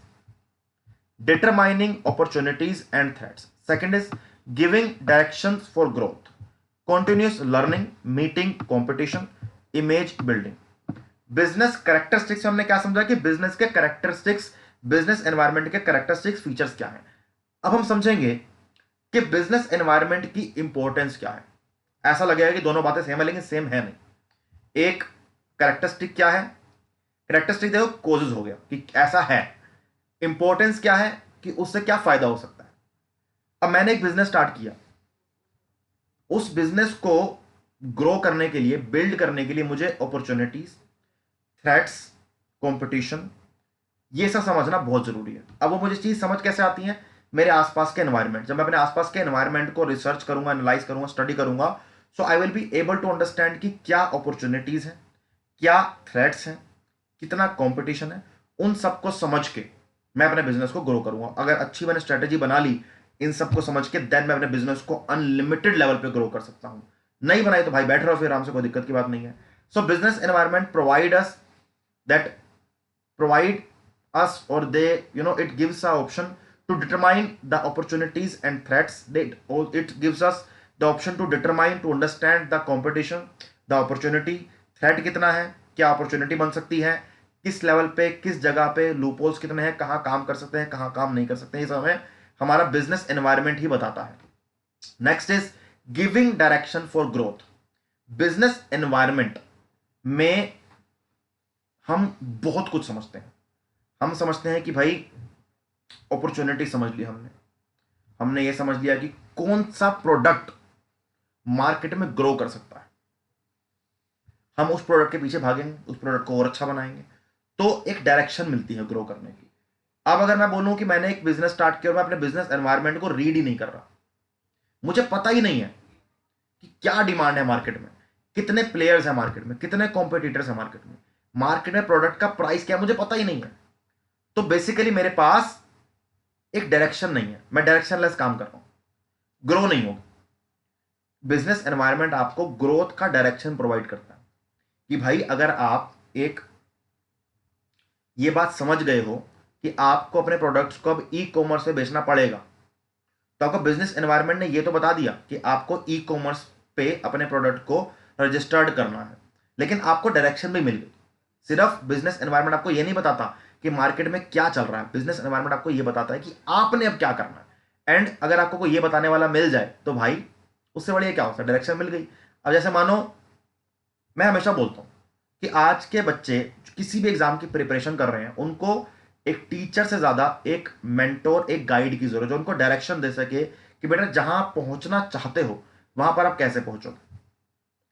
determining opportunities and threats. Second is giving directions for growth, continuous learning, meeting competition, image building. Business characteristics हमने क्या समझा कि बिजनेस के कैरेक्टरिस्टिक्स, बिजनेस एनवायरनमेंट के कैरेक्टरिस्टिक्स फीचर्स क्या हैं। अब हम समझेंगे कि बिजनेस एनवायरनमेंट की इंपॉर्टेंस क्या है। ऐसा लगेगा कि दोनों बातें सेम है, लेकिन सेम है नहीं। एक कैरेक्टरिस्टिक क्या है? कैरेक्टरिस्टिक देखो, कोजेस हो गया कि ऐसा है। इंपॉर्टेंस क्या है कि उससे क्या फायदा हो सकता है। अब मैंने एक बिजनेस स्टार्ट किया, उस बिजनेस को ग्रो करने के लिए, बिल्ड करने के लिए मुझे अपॉर्चुनिटीज, थ्रेट्स, कंपटीशन, ये सब समझना बहुत जरूरी है। अब वो मुझे चीज समझ कैसे आती है? मेरे आसपास के एनवायरमेंट, जब मैं अपने आसपास के एनवायरमेंट को रिसर्च करूंगा, एनालाइज करूंगा, स्टडी करूंगा, so I will be able to understand कि क्या अपॉर्चुनिटीज है, क्या थ्रेट्स हैं, कितना कंपटीशन है। उन सबको समझ के मैं अपने बिजनेस को ग्रो करूंगा। अगर अच्छी मैंने स्ट्रेटेजी बना ली इन सबको समझ के, देन मैं अपने बिजनेस को अनलिमिटेड लेवल पे ग्रो कर सकता हूं। नहीं बनाई तो भाई बैठ रहो फिर आराम से, कोई दिक्कत की बात नहीं है। सो business environment provide us that provide us, or they, it gives a option to determine the opportunities and threats. It gives us the option to determine, to understand the competition, the opportunity, threat कितना है, क्या opportunity बन सकती है, किस level पे, किस जगह पे लूपहोल्स कितने हैं, कहाँ काम कर सकते हैं, कहाँ काम नहीं कर सकते हैं। ये सब हमें हमारा बिजनेस एनवायरमेंट ही बताता है। Next is giving direction for growth. Business environment में हम बहुत कुछ समझते हैं। हम समझते हैं कि भाई अपॉर्चुनिटी समझ ली हमने, हमने ये समझ लिया कि कौन सा प्रोडक्ट मार्केट में ग्रो कर सकता है, हम उस प्रोडक्ट के पीछे भागेंगे, उस प्रोडक्ट को और अच्छा बनाएंगे, तो एक डायरेक्शन मिलती है ग्रो करने की। अब अगर मैं बोलूं कि मैंने एक बिजनेस स्टार्ट किया और मैं अपने बिजनेस एनवायरनमेंट को रीड ही नहीं कर रहा, मुझे पता ही नहीं है कि क्या डिमांड है मार्केट में, कितने प्लेयर्स हैं मार्केट में, कितने कॉम्पिटिटर्स हैं मार्केट में प्रोडक्ट का प्राइस क्या है, मुझे पता ही नहीं है, तो बेसिकली मेरे पास एक डायरेक्शन नहीं है, मैं डायरेक्शनलेस काम कर रहा हूं, ग्रो नहीं होगा। बिजनेस एनवायरनमेंट आपको ग्रोथ का डायरेक्शन प्रोवाइड करता है कि भाई अगर आप एक ये बात समझ गए हो कि आपको अपने प्रोडक्ट्स को अब ई कॉमर्स पे बेचना पड़ेगा, तो आपको बिजनेस एनवायरनमेंट ने ये तो बता दिया कि आपको ई कॉमर्स पे अपने प्रोडक्ट को रजिस्टर्ड करना है, लेकिन आपको डायरेक्शन भी मिल गई। सिर्फ बिजनेस एनवायरनमेंट आपको ये नहीं बताता कि मार्केट में क्या चल रहा है, बिजनेस एनवायरनमेंट आपको ये बताता है कि आपने अब क्या करना है। एंड अगर आपको कोई ये बताने वाला मिल जाए तो भाई उससे बढ़िया क्या होता है, डायरेक्शन मिल गई। अब जैसे मानो, मैं हमेशा बोलता हूं कि आज के बच्चे किसी भी एग्जाम की प्रिपरेशन कर रहे हैं, उनको एक टीचर से ज्यादा एक मेंटोर, एक गाइड की जरूरत है, जो उनको डायरेक्शन दे सके कि बेटा जहां आप पहुंचना चाहते हो वहां पर आप कैसे पहुंचोगे।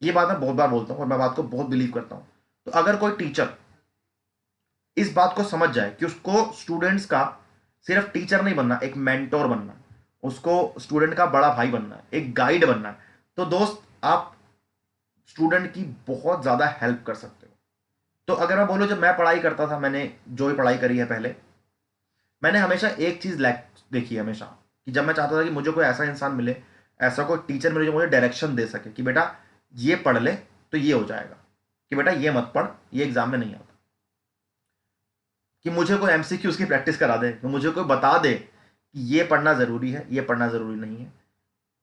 ये बात मैं बहुत बार बोलता हूं और मैं बात को बहुत बिलीव करता हूं। तो अगर कोई टीचर इस बात को समझ जाए कि उसको स्टूडेंट्स का सिर्फ टीचर नहीं बनना, एक मेंटोर बनना है, उसको स्टूडेंट का बड़ा भाई बनना है, एक गाइड बनना है, तो दोस्त आप स्टूडेंट की बहुत ज्यादा हेल्प कर सकते हो। तो अगर मैं बोलूं, जब मैं पढ़ाई करता था, मैंने जो भी पढ़ाई करी है पहले, मैंने हमेशा एक चीज देखी है हमेशा, कि जब मैं चाहता था कि मुझे कोई ऐसा इंसान मिले, ऐसा कोई टीचर मिले जो मुझे डायरेक्शन दे सके कि बेटा ये पढ़ ले तो ये हो जाएगा, कि बेटा ये मत पढ़, ये एग्जाम में नहीं आता, कि मुझे कोई एमसीक्यूज की प्रैक्टिस करा दे, कि मुझे कोई बता दे कि ये पढ़ना जरूरी है, ये पढ़ना जरूरी नहीं है।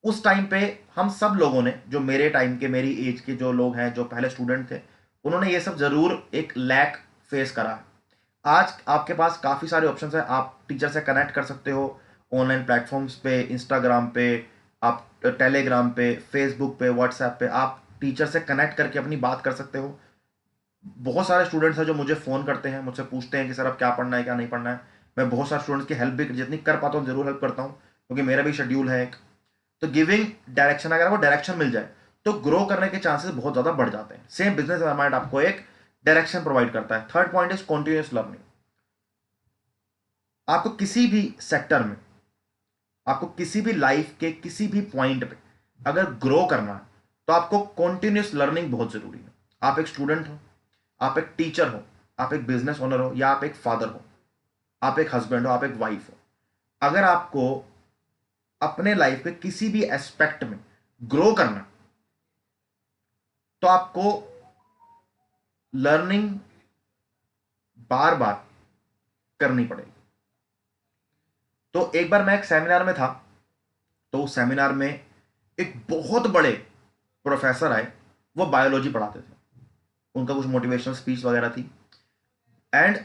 उस टाइम पे हम सब लोगों ने, जो मेरे टाइम के, मेरी एज के जो लोग हैं, जो पहले स्टूडेंट थे, उन्होंने ये सब जरूर एक लैक फेस करा है। आज आपके पास काफ़ी सारे ऑप्शन है, आप टीचर से कनेक्ट कर सकते हो ऑनलाइन प्लेटफॉर्म्स पे, इंस्टाग्राम पे, आप टेलीग्राम पे, फेसबुक पे, व्हाट्सएप पे, आप टीचर से कनेक्ट करके अपनी बात कर सकते हो। बहुत सारे स्टूडेंट्स हैं जो मुझे फ़ोन करते हैं, मुझसे पूछते हैं कि सर अब क्या पढ़ना है, क्या नहीं पढ़ना है। मैं बहुत सारे स्टूडेंट्स की हेल्प भी जितनी कर पाता हूँ जरूर हेल्प करता हूँ, क्योंकि मेरा भी शेड्यूल है एक। तो गिविंग डायरेक्शन, अगर आपको डायरेक्शन मिल जाए तो ग्रो करने के चांसेस बहुत ज़्यादा बढ़ जाते हैं। सेम बिजनेस एनवायरनमेंट आपको एक डायरेक्शन प्रोवाइड करता है। Third point is continuous learning. आपको किसी भी सेक्टर में, आपको किसी भी लाइफ के किसी भी पॉइंट पे अगर ग्रो करना है तो आपको कॉन्टिन्यूस लर्निंग बहुत जरूरी है। आप एक स्टूडेंट हो, आप एक टीचर हो, आप एक बिजनेस ओनर हो, या आप एक फादर हो, आप एक हस्बैंड हो, आप एक वाइफ हो, अगर आपको अपने लाइफ के किसी भी एस्पेक्ट में ग्रो करना तो आपको लर्निंग बार बार करनी पड़ेगी। तो एक बार मैं एक सेमिनार में था, तो उस सेमिनार में एक बहुत बड़े प्रोफेसर आए, वो बायोलॉजी पढ़ाते थे, उनका कुछ मोटिवेशनल स्पीच वगैरह थी। एंड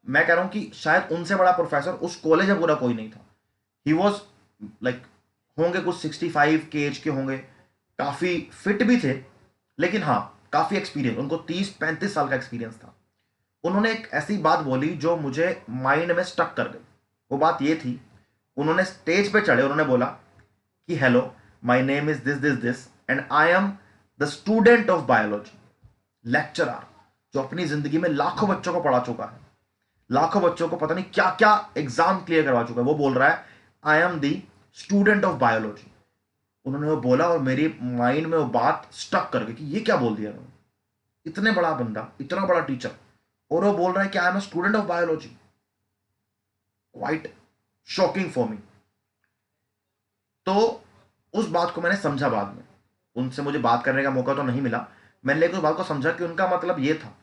मैं कह रहा हूं कि शायद उनसे बड़ा प्रोफेसर उस कॉलेज में पूरा कोई नहीं था। ही वॉज लाइक, होंगे कुछ 65 के एज के होंगे, काफी फिट भी थे, लेकिन हाँ काफी एक्सपीरियंस, उनको 30-35 साल का एक्सपीरियंस था। उन्होंने एक ऐसी बात बोली जो मुझे माइंड में स्टक कर गई। वो बात ये थी, उन्होंने स्टेज पे चढ़े, उन्होंने बोला कि hello, my name is this this this and I am the student of biology. Lecturer जो अपनी जिंदगी में लाखों बच्चों को पढ़ा चुका है, लाखों बच्चों को पता नहीं क्या क्या एग्जाम क्लियर करवा चुका है, वो बोल रहा है I am the student of biology. उन्होंने वो बोला और मेरी माइंड में वो बात स्टक कर गई कि ये क्या बोल दिया उन्होंने। इतने बड़ा बंदा, इतना बड़ा टीचर, और वो बोल रहा है कि I am a student of biology. Quite shocking for me. तो उस बात को मैंने समझा बाद में, उनसे मुझे बात करने का मौका तो नहीं मिला, मैंने लेकिन उस बात को समझा कि उनका मतलब ये था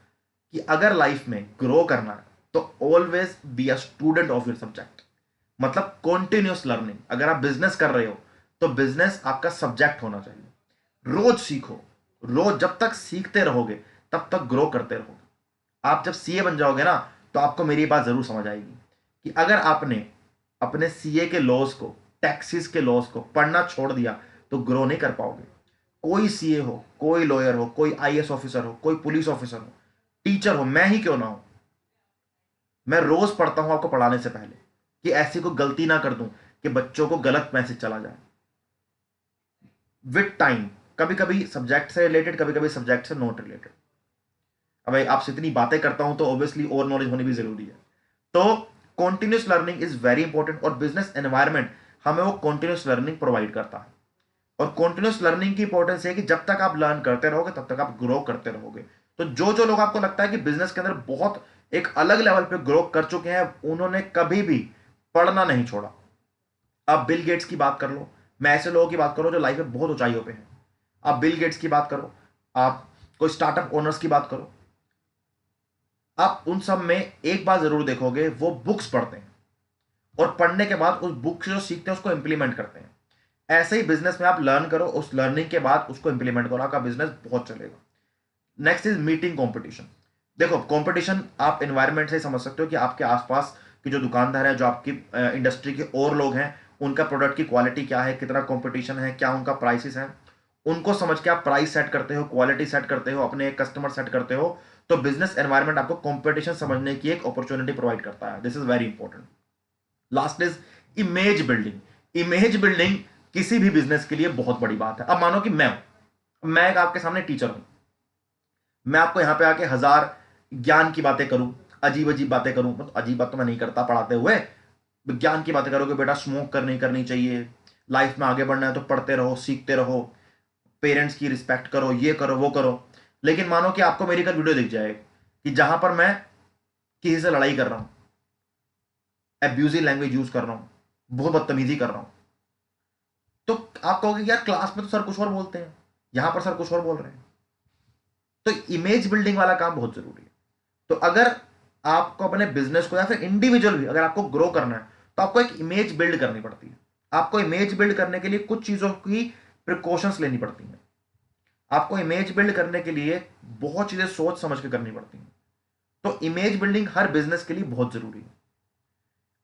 कि अगर लाइफ में ग्रो करना है तो always be a student of your subject. मतलब कॉन्टिन्यूस लर्निंग। अगर आप बिजनेस कर रहे हो तो बिजनेस आपका सब्जेक्ट होना चाहिए। रोज सीखो, रोज जब तक सीखते रहोगे तब तक ग्रो करते रहोगे। आप जब सीए बन जाओगे ना, तो आपको मेरी बात जरूर समझ आएगी कि अगर आपने अपने सीए के लॉज को, टैक्सेस के लॉज को पढ़ना छोड़ दिया तो ग्रो नहीं कर पाओगे। कोई सीए हो, कोई लॉयर हो, कोई आईएएस ऑफिसर हो, कोई पुलिस ऑफिसर हो, टीचर हो, मैं ही क्यों ना हो, मैं रोज पढ़ता हूं आपको पढ़ाने से पहले कि ऐसी कोई गलती ना कर दूं कि बच्चों को गलत मैसेज चला जाए। विद टाइम, कभी कभी सब्जेक्ट से रिलेटेड, कभी कभी सब्जेक्ट से नॉट रिलेटेड। अब आपसे इतनी बातें करता हूं तो ऑब्वियसली और नॉलेज होनी भी जरूरी है। तो continuous learning is very important, और बिजनेस एनवायरनमेंट हमें वो कॉन्टिन्यूस लर्निंग प्रोवाइड करता है। और कॉन्टिन्यूस लर्निंग की इंपॉर्टेंस है कि जब तक आप लर्न करते रहोगे तब तक आप ग्रो करते रहोगे। तो जो जो लोग आपको लगता है कि बिजनेस के अंदर बहुत एक अलग लेवल पे ग्रो कर चुके हैं, उन्होंने कभी भी पढ़ना नहीं छोड़ा। आप बिल गेट्स की बात कर लो, मैं ऐसे लोगों की बात करो जो लाइफ में बहुत ऊंचाइयों पे हैं। आप बिल गेट्स की बात करो, आप कोई स्टार्टअप ओनर्स की बात करो, आप उन सब में एक बात जरूर देखोगे, वो बुक्स पढ़ते हैं और पढ़ने के बाद उस बुक से जो सीखते हैं उसको इंप्लीमेंट करते हैं। ऐसे ही बिजनेस में आप लर्न करो, उस लर्निंग के बाद उसको इंप्लीमेंट करो, आपका बिजनेस बहुत चलेगा। Next is meeting competition. देखो कंपटीशन आप एनवायरनमेंट से समझ सकते हो कि आपके आसपास की जो दुकानदार है, जो आपकी इंडस्ट्री के और लोग हैं, उनका प्रोडक्ट की क्वालिटी क्या है, कितना कंपटीशन है, क्या उनका प्राइसेस है, उनको समझ के आप प्राइस सेट करते हो, क्वालिटी सेट करते हो, अपने कस्टमर सेट करते हो। तो बिजनेस एनवायरनमेंट आपको कंपटीशन समझने की एक अपॉर्चुनिटी प्रोवाइड करता है। This is very important. Last is image building. Image building किसी भी बिजनेस के लिए बहुत बड़ी बात है। अब मानो कि मैं एक आपके सामने टीचर हूं, मैं आपको यहां पे आके 1000 ज्ञान की बातें करूं, अजीब अजीब बातें करूं, मतलब अजीब बात तो मैं नहीं करता पढ़ाते हुए, विज्ञान की बातें करोगे, बेटा स्मोक करनी करनी चाहिए, लाइफ में आगे बढ़ना है तो पढ़ते रहो, सीखते रहो, पेरेंट्स की रिस्पेक्ट करो, ये करो वो करो। लेकिन मानो कि आपको मेरी कल वीडियो दिख जाए कि जहां पर मैं किसी से लड़ाई कर रहा हूं, एब्यूजिव लैंग्वेज यूज कर रहा हूं, बहुत बदतमीजी कर रहा हूं, तो आप कहोगे यार क्लास में तो सर कुछ और बोलते हैं, यहां पर सर कुछ और बोल रहे हैं। तो इमेज बिल्डिंग वाला काम बहुत जरूरी है। तो अगर आपको अपने बिजनेस को या फिर इंडिविजुअल भी अगर आपको ग्रो करना है तो आपको एक इमेज बिल्ड करनी पड़ती है। आपको इमेज बिल्ड करने के लिए कुछ चीजों की प्रिकॉशंस लेनी पड़ती हैं। आपको इमेज बिल्ड करने के लिए बहुत चीजें सोच समझ के करनी पड़ती हैं। तो इमेज बिल्डिंग हर बिजनेस के लिए बहुत जरूरी है।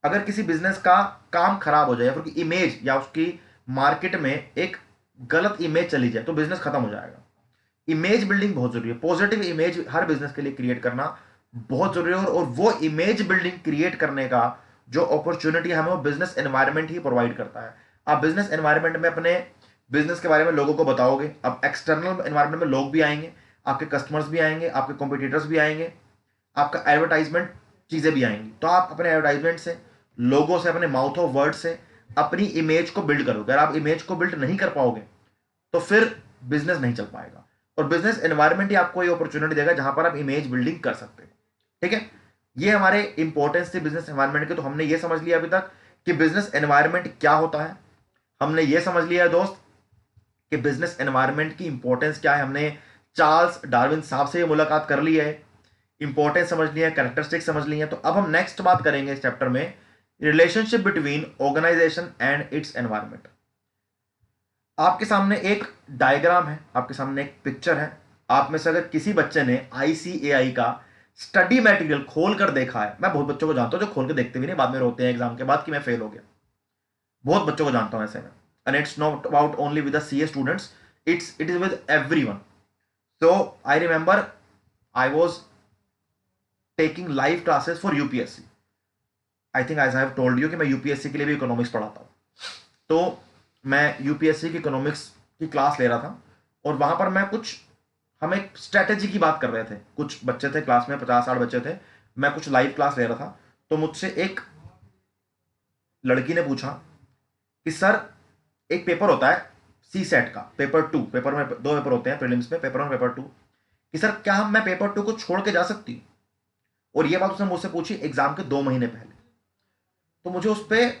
अगर किसी बिजनेस का काम खराब हो जाए या फिर इमेज या उसकी मार्केट में एक गलत इमेज चली जाए तो बिजनेस खत्म हो जाएगा। इमेज बिल्डिंग बहुत जरूरी है। पॉजिटिव इमेज हर बिजनेस के लिए क्रिएट करना बहुत जरूरी है, और वो इमेज बिल्डिंग क्रिएट करने का जो अपॉर्चुनिटी हमें वो बिजनेस एनवायरनमेंट ही प्रोवाइड करता है। आप बिजनेस एनवायरनमेंट में अपने बिजनेस के बारे में लोगों को बताओगे, अब एक्सटर्नल एनवायरनमेंट में लोग भी आएंगे, आपके कस्टमर्स भी आएंगे, आपके कॉम्पिटिटर्स भी आएंगे, आपका एडवर्टाइजमेंट चीजें भी आएंगी। तो आप अपने एडवर्टाइजमेंट से, लोगों से, अपने माउथ ऑफ वर्ड से अपनी इमेज को बिल्ड करोगे। अगर आप इमेज को बिल्ड नहीं कर पाओगे तो फिर बिजनेस नहीं चल पाएगा। और बिजनेस एनवायरनमेंट ही आपको ये अपॉर्चुनिटी देगा जहां पर आप इमेज बिल्डिंग कर सकते हो। ठीक है, ये हमारे इंपॉर्टेंस थे बिजनेस एनवायरनमेंट के। तो हमने ये समझ लिया अभी तक कि बिजनेस एनवायरनमेंट क्या होता है, हमने ये समझ लिया है दोस्त कि बिजनेस एनवायरनमेंट की इंपॉर्टेंस क्या है। हमने चार्ल्स डार्विन साहब से ये मुलाकात कर ली है, इंपॉर्टेंस समझ लिया है, कैरेक्टरिस्टिक्स समझ ली है। तो अब हम नेक्स्ट बात करेंगे इस चैप्टर में, relationship between organisation and its environment. आपके सामने एक डायग्राम है, आपके सामने एक पिक्चर है। आप में से अगर किसी बच्चे ने ICAI का स्टडी मटेरियल खोल कर देखा है, मैं बहुत बच्चों को जानता हूं जो खोल के देखते भी नहीं, बाद में रोते हैं एग्जाम के बाद कि मैं फेल हो गया। बहुत बच्चों को जानता हूं ऐसे में। And it's not about only with the CA students, it is with everyone. So I remember I was taking live classes for UPSC। I think I have told you कि मैं UPSC के लिए भी इकोनॉमिक्स पढ़ाता हूं। तो मैं UPSC की इकोनॉमिक्स की क्लास ले रहा था, और वहां पर मैं कुछ, हम एक स्ट्रेटेजी की बात कर रहे थे। कुछ बच्चे थे क्लास में, 50-60 बच्चे थे, मैं कुछ लाइव क्लास ले रहा था। तो मुझसे एक लड़की ने पूछा कि सर, एक पेपर होता है CSET का, पेपर 2, पेपर में 2 पेपर होते हैं प्रीलिम्स में, पेपर 1 पेपर 2, कि सर क्या हम, मैं पेपर 2 को छोड़ के जा सकती हूँ? और ये बात उसने मुझसे पूछी एग्जाम के 2 महीने पहले। तो मुझे उस पर,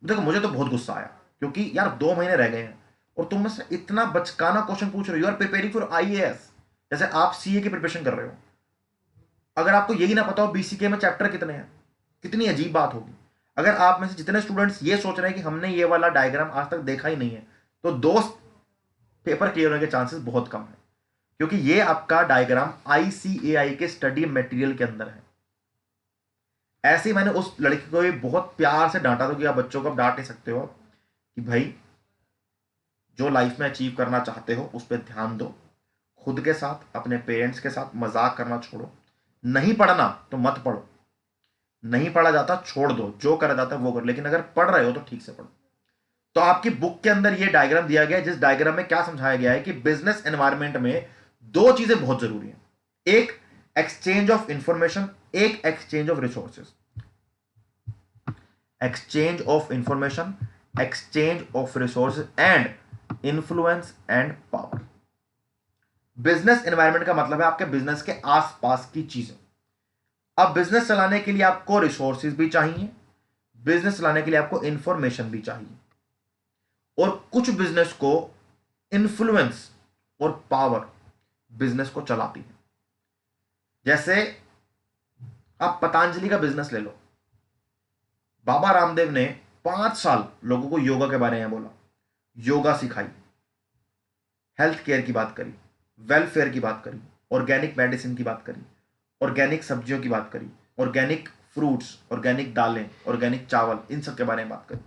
देखो मुझे तो बहुत गुस्सा आया, क्योंकि यार 2 महीने रह गए हैं और तुम मुझसे इतना बचकाना क्वेश्चन पूछ रहे हो। You are preparing for IAS, जैसे आप CA की प्रिपरेशन कर रहे हो। अगर आपको यही ना पता हो BCK में चैप्टर कितने हैं, कितनी अजीब बात होगी। अगर आप में से जितने स्टूडेंट्स ये सोच रहे हैं कि हमने ये वाला डायग्राम आज तक देखा ही नहीं है, तो दोस्त पेपर क्लियर होने के चांसेस बहुत कम है, क्योंकि ये आपका डायग्राम ICAI के स्टडी मटेरियल के अंदर है। ऐसे ही मैंने उस लड़की को भी बहुत प्यार से डांटा, तो कि आप बच्चों को आप डांट नहीं सकते हो कि भाई जो लाइफ में अचीव करना चाहते हो उस पर ध्यान दो, खुद के साथ, अपने पेरेंट्स के साथ मजाक करना छोड़ो। नहीं पढ़ना तो मत पढ़ो, नहीं पढ़ा जाता छोड़ दो, जो करा जाता है वो करो, लेकिन अगर पढ़ रहे हो तो ठीक से पढ़ो। तो आपकी बुक के अंदर ये डायग्राम दिया गया है, जिस डायग्राम में क्या समझाया गया है कि बिजनेस एनवायरनमेंट में 2 चीजें बहुत जरूरी हैं, एक एक्सचेंज ऑफ इंफॉर्मेशन, एक exchange of resources. Exchange of information, exchange of resources and influence and power. Business environment का मतलब है आपके बिजनेस के आसपास की चीजें। अब बिजनेस चलाने के लिए आपको रिसोर्सेज भी चाहिए, बिजनेस चलाने के लिए आपको इंफॉर्मेशन भी चाहिए, और कुछ बिजनेस को इन्फ्लुएंस और पावर बिजनेस को चलाती है। जैसे आप पतंजलि का बिजनेस ले लो। बाबा रामदेव ने 5 साल लोगों को योगा के बारे में बोला, योगा सिखाई, हेल्थ केयर की बात करी, वेलफेयर की बात करी, ऑर्गेनिक मेडिसिन की बात करी, ऑर्गेनिक सब्जियों की बात करी, ऑर्गेनिक फ्रूट्स, ऑर्गेनिक दालें, ऑर्गेनिक चावल, इन सब के बारे में बात करी।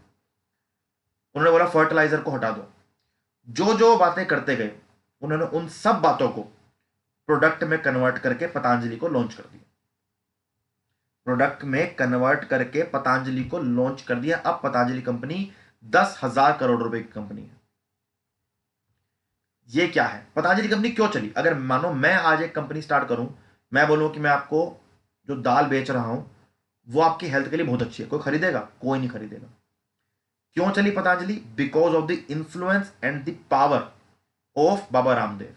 उन्होंने बोला फर्टिलाइजर को हटा दो। जो जो बातें करते गए, उन्होंने उन सब बातों को प्रोडक्ट में कन्वर्ट करके पतंजलि को लॉन्च कर दिया। प्रोडक्ट में कन्वर्ट करके पतंजलि को लॉन्च कर दिया। अब पतंजलि कंपनी 10,000 करोड़ रुपए की कंपनी है। ये क्या है? पतंजलि कंपनी क्यों चली? अगर मानो मैं आज एक कंपनी स्टार्ट करूं, मैं बोलूं कि मैं आपको जो दाल बेच रहा हूं वो आपकी हेल्थ के लिए बहुत अच्छी है, कोई खरीदेगा? कोई नहीं खरीदेगा। क्यों चली Patanjali? Because of the influence and the power of Baba Ramdev.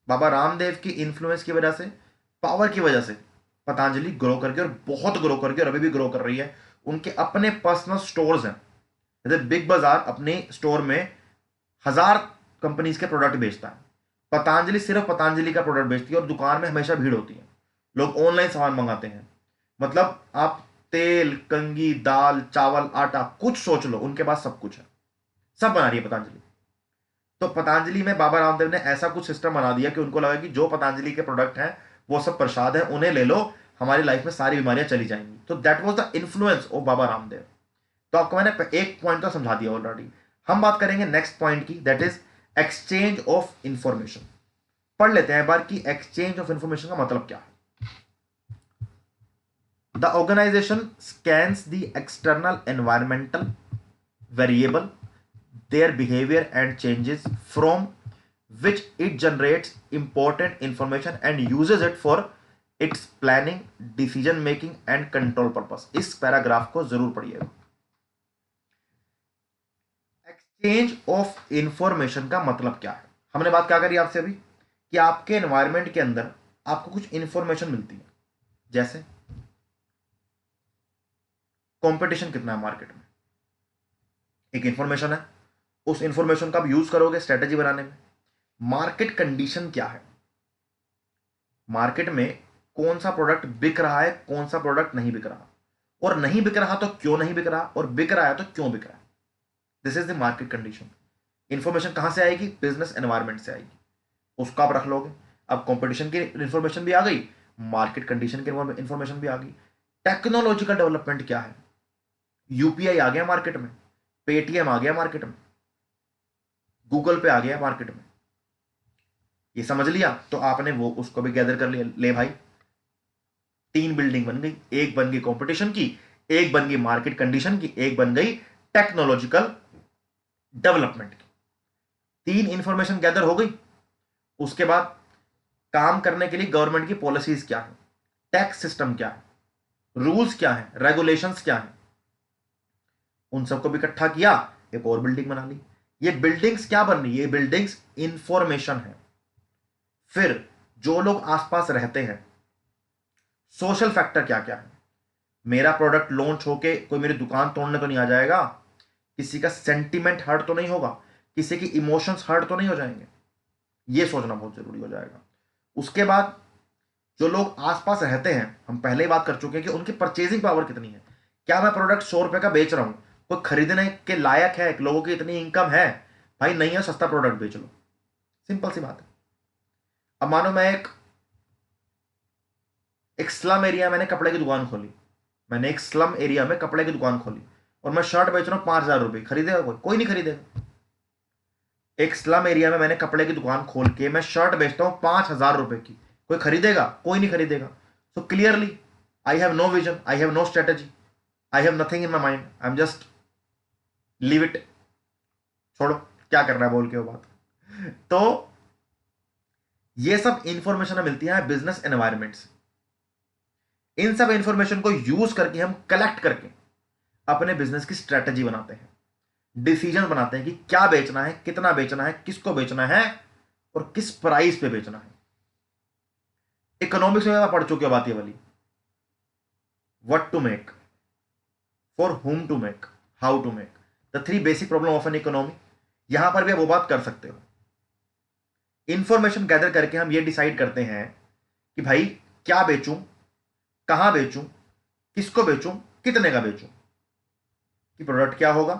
Baba Ramdev की इंफ्लुएंस की वजह से, पावर की वजह से पतंजलि ग्रो करके, और बहुत ग्रो करके, और अभी भी ग्रो कर रही है। उनके अपने पर्सनल स्टोर्स हैं। जैसे बिग बाजार अपने स्टोर में 1000 कंपनीज के प्रोडक्ट बेचता है, पतंजलि सिर्फ पतंजलि का प्रोडक्ट बेचती है, और दुकान में हमेशा भीड़ होती है, लोग ऑनलाइन सामान मंगाते हैं। मतलब आप तेल, कंघी, दाल, चावल, आटा, कुछ सोच लो, उनके पास सब कुछ है, सब बना रही है पतंजलि। तो पतंजलि में बाबा रामदेव ने ऐसा कुछ सिस्टम बना दिया कि उनको लगा कि जो पतंजलि के प्रोडक्ट हैं वो सब प्रसाद है, उन्हें ले लो, हमारी लाइफ में सारी बीमारियां चली जाएंगी। तो that was the influence of Baba Ramdev. तो आपको मैंने एक पॉइंट तो समझा दिया ऑलरेडी। हम बात करेंगे नेक्स्ट पॉइंट की, that is exchange of information. पढ़ लेते हैं एक बार कि एक्सचेंज ऑफ इंफॉर्मेशन का मतलब क्या है। The organisation scans the external environmental variable, their behavior and changes from which it generates important information and uses it for its planning, decision making and control purpose। इस paragraph को जरूर पढ़िएगा। Exchange of information का मतलब क्या है? हमने बात क्या करी आपसे अभी कि आपके एनवायरनमेंट के अंदर आपको कुछ इंफॉर्मेशन मिलती है, जैसे कंपटीशन कितना है मार्केट में, एक इंफॉर्मेशन है। उस इंफॉर्मेशन का आप यूज करोगे स्ट्रेटेजी बनाने में। मार्केट कंडीशन क्या है, मार्केट में कौन सा प्रोडक्ट बिक रहा है, कौन सा प्रोडक्ट नहीं बिक रहा, और नहीं बिक रहा तो क्यों नहीं बिक रहा, और बिक रहा है तो क्यों बिक रहा है। This is the market condition. Information कहां से आएगी? बिजनेस एनवायरनमेंट से आएगी, उसको आप रख लोगे। अब कंपटीशन की इंफॉर्मेशन भी आ गई, मार्केट कंडीशन की इंफॉर्मेशन भी आ गई। टेक्नोलॉजिकल डेवलपमेंट क्या है? यूपीआई आ गया मार्केट में, पेटीएम आ गया मार्केट में, गूगल पे आ गया मार्केट में। ये समझ लिया तो आपने वो उसको भी गैदर कर लिया। ले भाई, 3 बिल्डिंग बन गई, एक बन गई कंपटीशन की, एक बन गई मार्केट कंडीशन की, एक बन गई टेक्नोलॉजिकल डेवलपमेंट की। 3 इंफॉर्मेशन गैदर हो गई। उसके बाद काम करने के लिए गवर्नमेंट की पॉलिसीज क्या है, टैक्स सिस्टम क्या है, रूल्स क्या है, रेगुलेशंस क्या है, उन सबको भी इकट्ठा किया, एक और बिल्डिंग बना ली। ये बिल्डिंग्स क्या बन रही है? ये बिल्डिंग्स इंफॉर्मेशन है। फिर जो लोग आसपास रहते हैं, सोशल फैक्टर क्या क्या है। मेरा प्रोडक्ट लॉन्च होके कोई मेरी दुकान तोड़ने तो नहीं आ जाएगा, किसी का सेंटिमेंट हर्ट तो नहीं होगा, किसी की इमोशंस हर्ट तो नहीं हो जाएंगे। ये सोचना बहुत जरूरी हो जाएगा। उसके बाद जो लोग आसपास रहते हैं, हम पहले ही बात कर चुके हैं कि उनकी परचेजिंग पावर कितनी है। क्या मैं प्रोडक्ट 100 रुपए का बेच रहा हूं, कोई खरीदने के लायक है, लोगों की इतनी इनकम है? भाई नहीं है, सस्ता प्रोडक्ट बेच लो, सिंपल सी बात है। अब मानो मैं एक स्लम एरिया, मैंने कपड़े की दुकान खोली, मैंने एक स्लम एरिया में कपड़े की दुकान खोली और मैं शर्ट बेच रहा हूं 5,000 रुपये, खरीदेगा कोई? कोई नहीं खरीदेगा। एक स्लम एरिया में मैंने कपड़े की दुकान खोल के मैं शर्ट बेचता हूं 5,000 रुपए की, कोई खरीदेगा? कोई नहीं खरीदेगा। So clearly I have no vision, I have no strategy, I have nothing in my mind, I am just leave it, छोड़ो क्या करना है बोल के वो बात। तो ये सब इंफॉर्मेशन मिलती है बिजनेस एनवायरनमेंट से। इन सब इंफॉर्मेशन को यूज करके हम कलेक्ट करके अपने बिजनेस की स्ट्रेटेजी बनाते हैं, डिसीजन बनाते हैं कि क्या बेचना है, कितना बेचना है, किसको बेचना है और किस प्राइस पे बेचना है। इकोनॉमिक्स में आप पढ़ चुके हो बात ये वाली, what to make, for whom to make, how to make, the 3 basic problem of an economy. यहां पर भी आप वो बात कर सकते हो। इंफॉर्मेशन गैदर करके हम ये डिसाइड करते हैं कि भाई क्या बेचूं, कहां बेचूं, किसको बेचूं, कितने का बेचूं, कि प्रोडक्ट क्या होगा,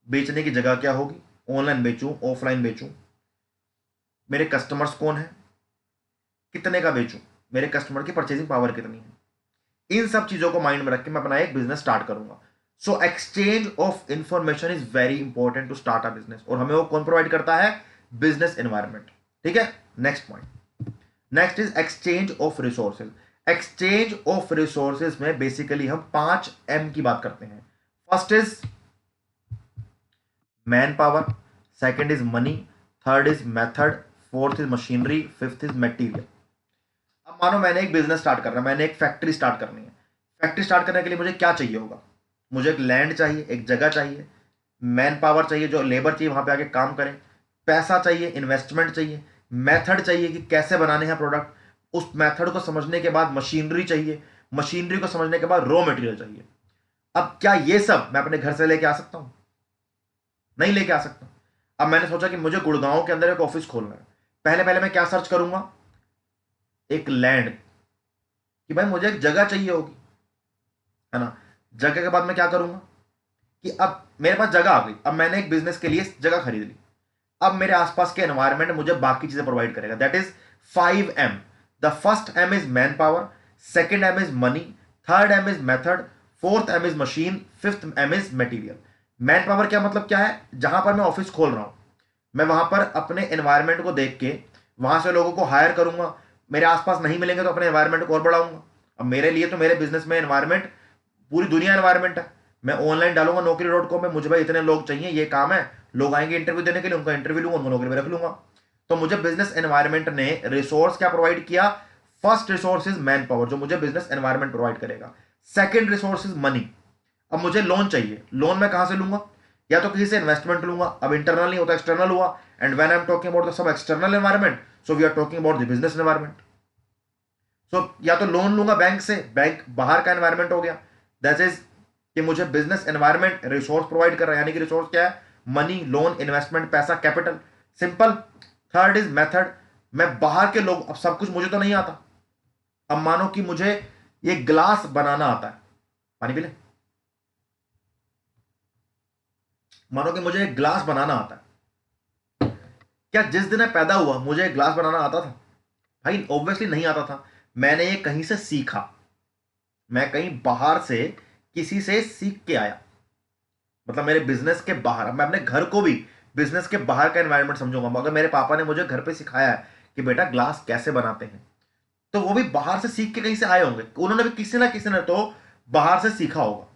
बेचने की जगह क्या होगी, ऑनलाइन बेचूं, ऑफलाइन बेचूं, मेरे कस्टमर्स कौन है, कितने का बेचूं, मेरे कस्टमर की परचेजिंग पावर कितनी है। इन सब चीजों को माइंड में रख के मैं अपना एक बिजनेस स्टार्ट करूंगा। So exchange of information is very important to start a business, और हमें वो कौन प्रोवाइड करता है? Business environment. ठीक है, next point, next is exchange of resources. Exchange of resources में बेसिकली हम 5M की बात करते हैं। First is man power, second is money, third is method, fourth is machinery, fifth is material. अब मानो मैंने एक बिजनेस स्टार्ट करना है, मैंने एक फैक्ट्री स्टार्ट करनी है। फैक्ट्री स्टार्ट करने के लिए मुझे क्या चाहिए होगा? मुझे एक लैंड चाहिए, एक जगह चाहिए, मैन पावर चाहिए, जो लेबर चाहिए वहां पे आके काम करें, पैसा चाहिए, इन्वेस्टमेंट चाहिए, मेथड चाहिए कि कैसे बनाने हैं प्रोडक्ट, उस मेथड को समझने के बाद मशीनरी चाहिए, मशीनरी को समझने के बाद रॉ मटेरियल चाहिए। अब क्या ये सब मैं अपने घर से लेके आ सकता हूं? नहीं लेके आ सकता। अब मैंने सोचा कि मुझे गुड़गांव के अंदर एक ऑफिस खोलना है। पहले पहले मैं क्या सर्च करूंगा? एक लैंड, कि भाई मुझे एक जगह चाहिए होगी, है ना। जगह के बाद मैं क्या करूंगा कि अब मेरे पास जगह आ गई, अब मैंने एक बिजनेस के लिए जगह खरीद ली। अब मेरे आसपास के एनवायरनमेंट मुझे बाकी चीजें प्रोवाइड करेगा, that is 5M। The first M is man power, second M is money, third M is method, fourth M is machine, fifth M is material. Man power क्या मतलब क्या है? जहां पर मैं ऑफिस खोल रहा हूं, मैं वहां पर अपने एनवायरनमेंट को देख के वहां से लोगों को हायर करूंगा। मेरे आसपास नहीं मिलेंगे तो अपने एनवायरनमेंट को और बढ़ाऊंगा। अब मेरे लिए तो मेरे बिजनेस में एनवायरनमेंट पूरी दुनिया एनवायरनमेंट है। मैं ऑनलाइन डालूंगा Naukri.com में, मुझे भाई इतने लोग चाहिए, ये काम है, लोग आएंगे इंटरव्यू देने के लिए, उनका इंटरव्यू लूंगा, उनको नौकरी में रख लूंगा। तो मुझे बिजनेस एनवायरनमेंट ने रिसोर्स क्या प्रोवाइड किया? First resource is man power, जो मुझे बिजनेस एनवायरनमेंट प्रोवाइड करेगा। Second resource is money. अब मुझे लोन चाहिए, लोन मैं कहां से लूंगा? या तो किसी से इन्वेस्टमेंट लूंगा, अब इंटरनल नहीं होता एक्सटर्नल हुआ, and when I am talking about the sub external environment, so we are talking about the business environment. So या तो लोन लूंगा बैंक से, बैंक बाहर का एनवायरनमेंट हो गया, दैट इज कि मुझे बिजनेस एनवायरनमेंट रिसोर्स प्रोवाइड कर रहा है, यानी कि रिसोर्स क्या है, मनी, लोन, इन्वेस्टमेंट, पैसा, capital, simple. Third is method, मैं बाहर के लोग, अब सब कुछ मुझे तो नहीं आता। अब मानो कि मुझे ये ग्लास बनाना आता है, पानी पी ले, मानो कि मुझे एक ग्लास बनाना आता है, क्या जिस दिन मैं पैदा हुआ मुझे एक ग्लास बनाना आता था? भाई ऑब्वियसली नहीं आता था। मैंने ये कहीं से सीखा, मैं कहीं बाहर से किसी से सीख के आया, मतलब मेरे बिजनेस के बाहर। मैं अपने घर को भी बिजनेस के बाहर का एनवायरनमेंट समझूंगा। अगर मेरे पापा ने मुझे घर पे सिखाया है कि बेटा ग्लास कैसे बनाते हैं, तो वो भी बाहर से सीख के कहीं से आए होंगे, उन्होंने भी किसी ना किसी ने तो बाहर से सीखा होगा,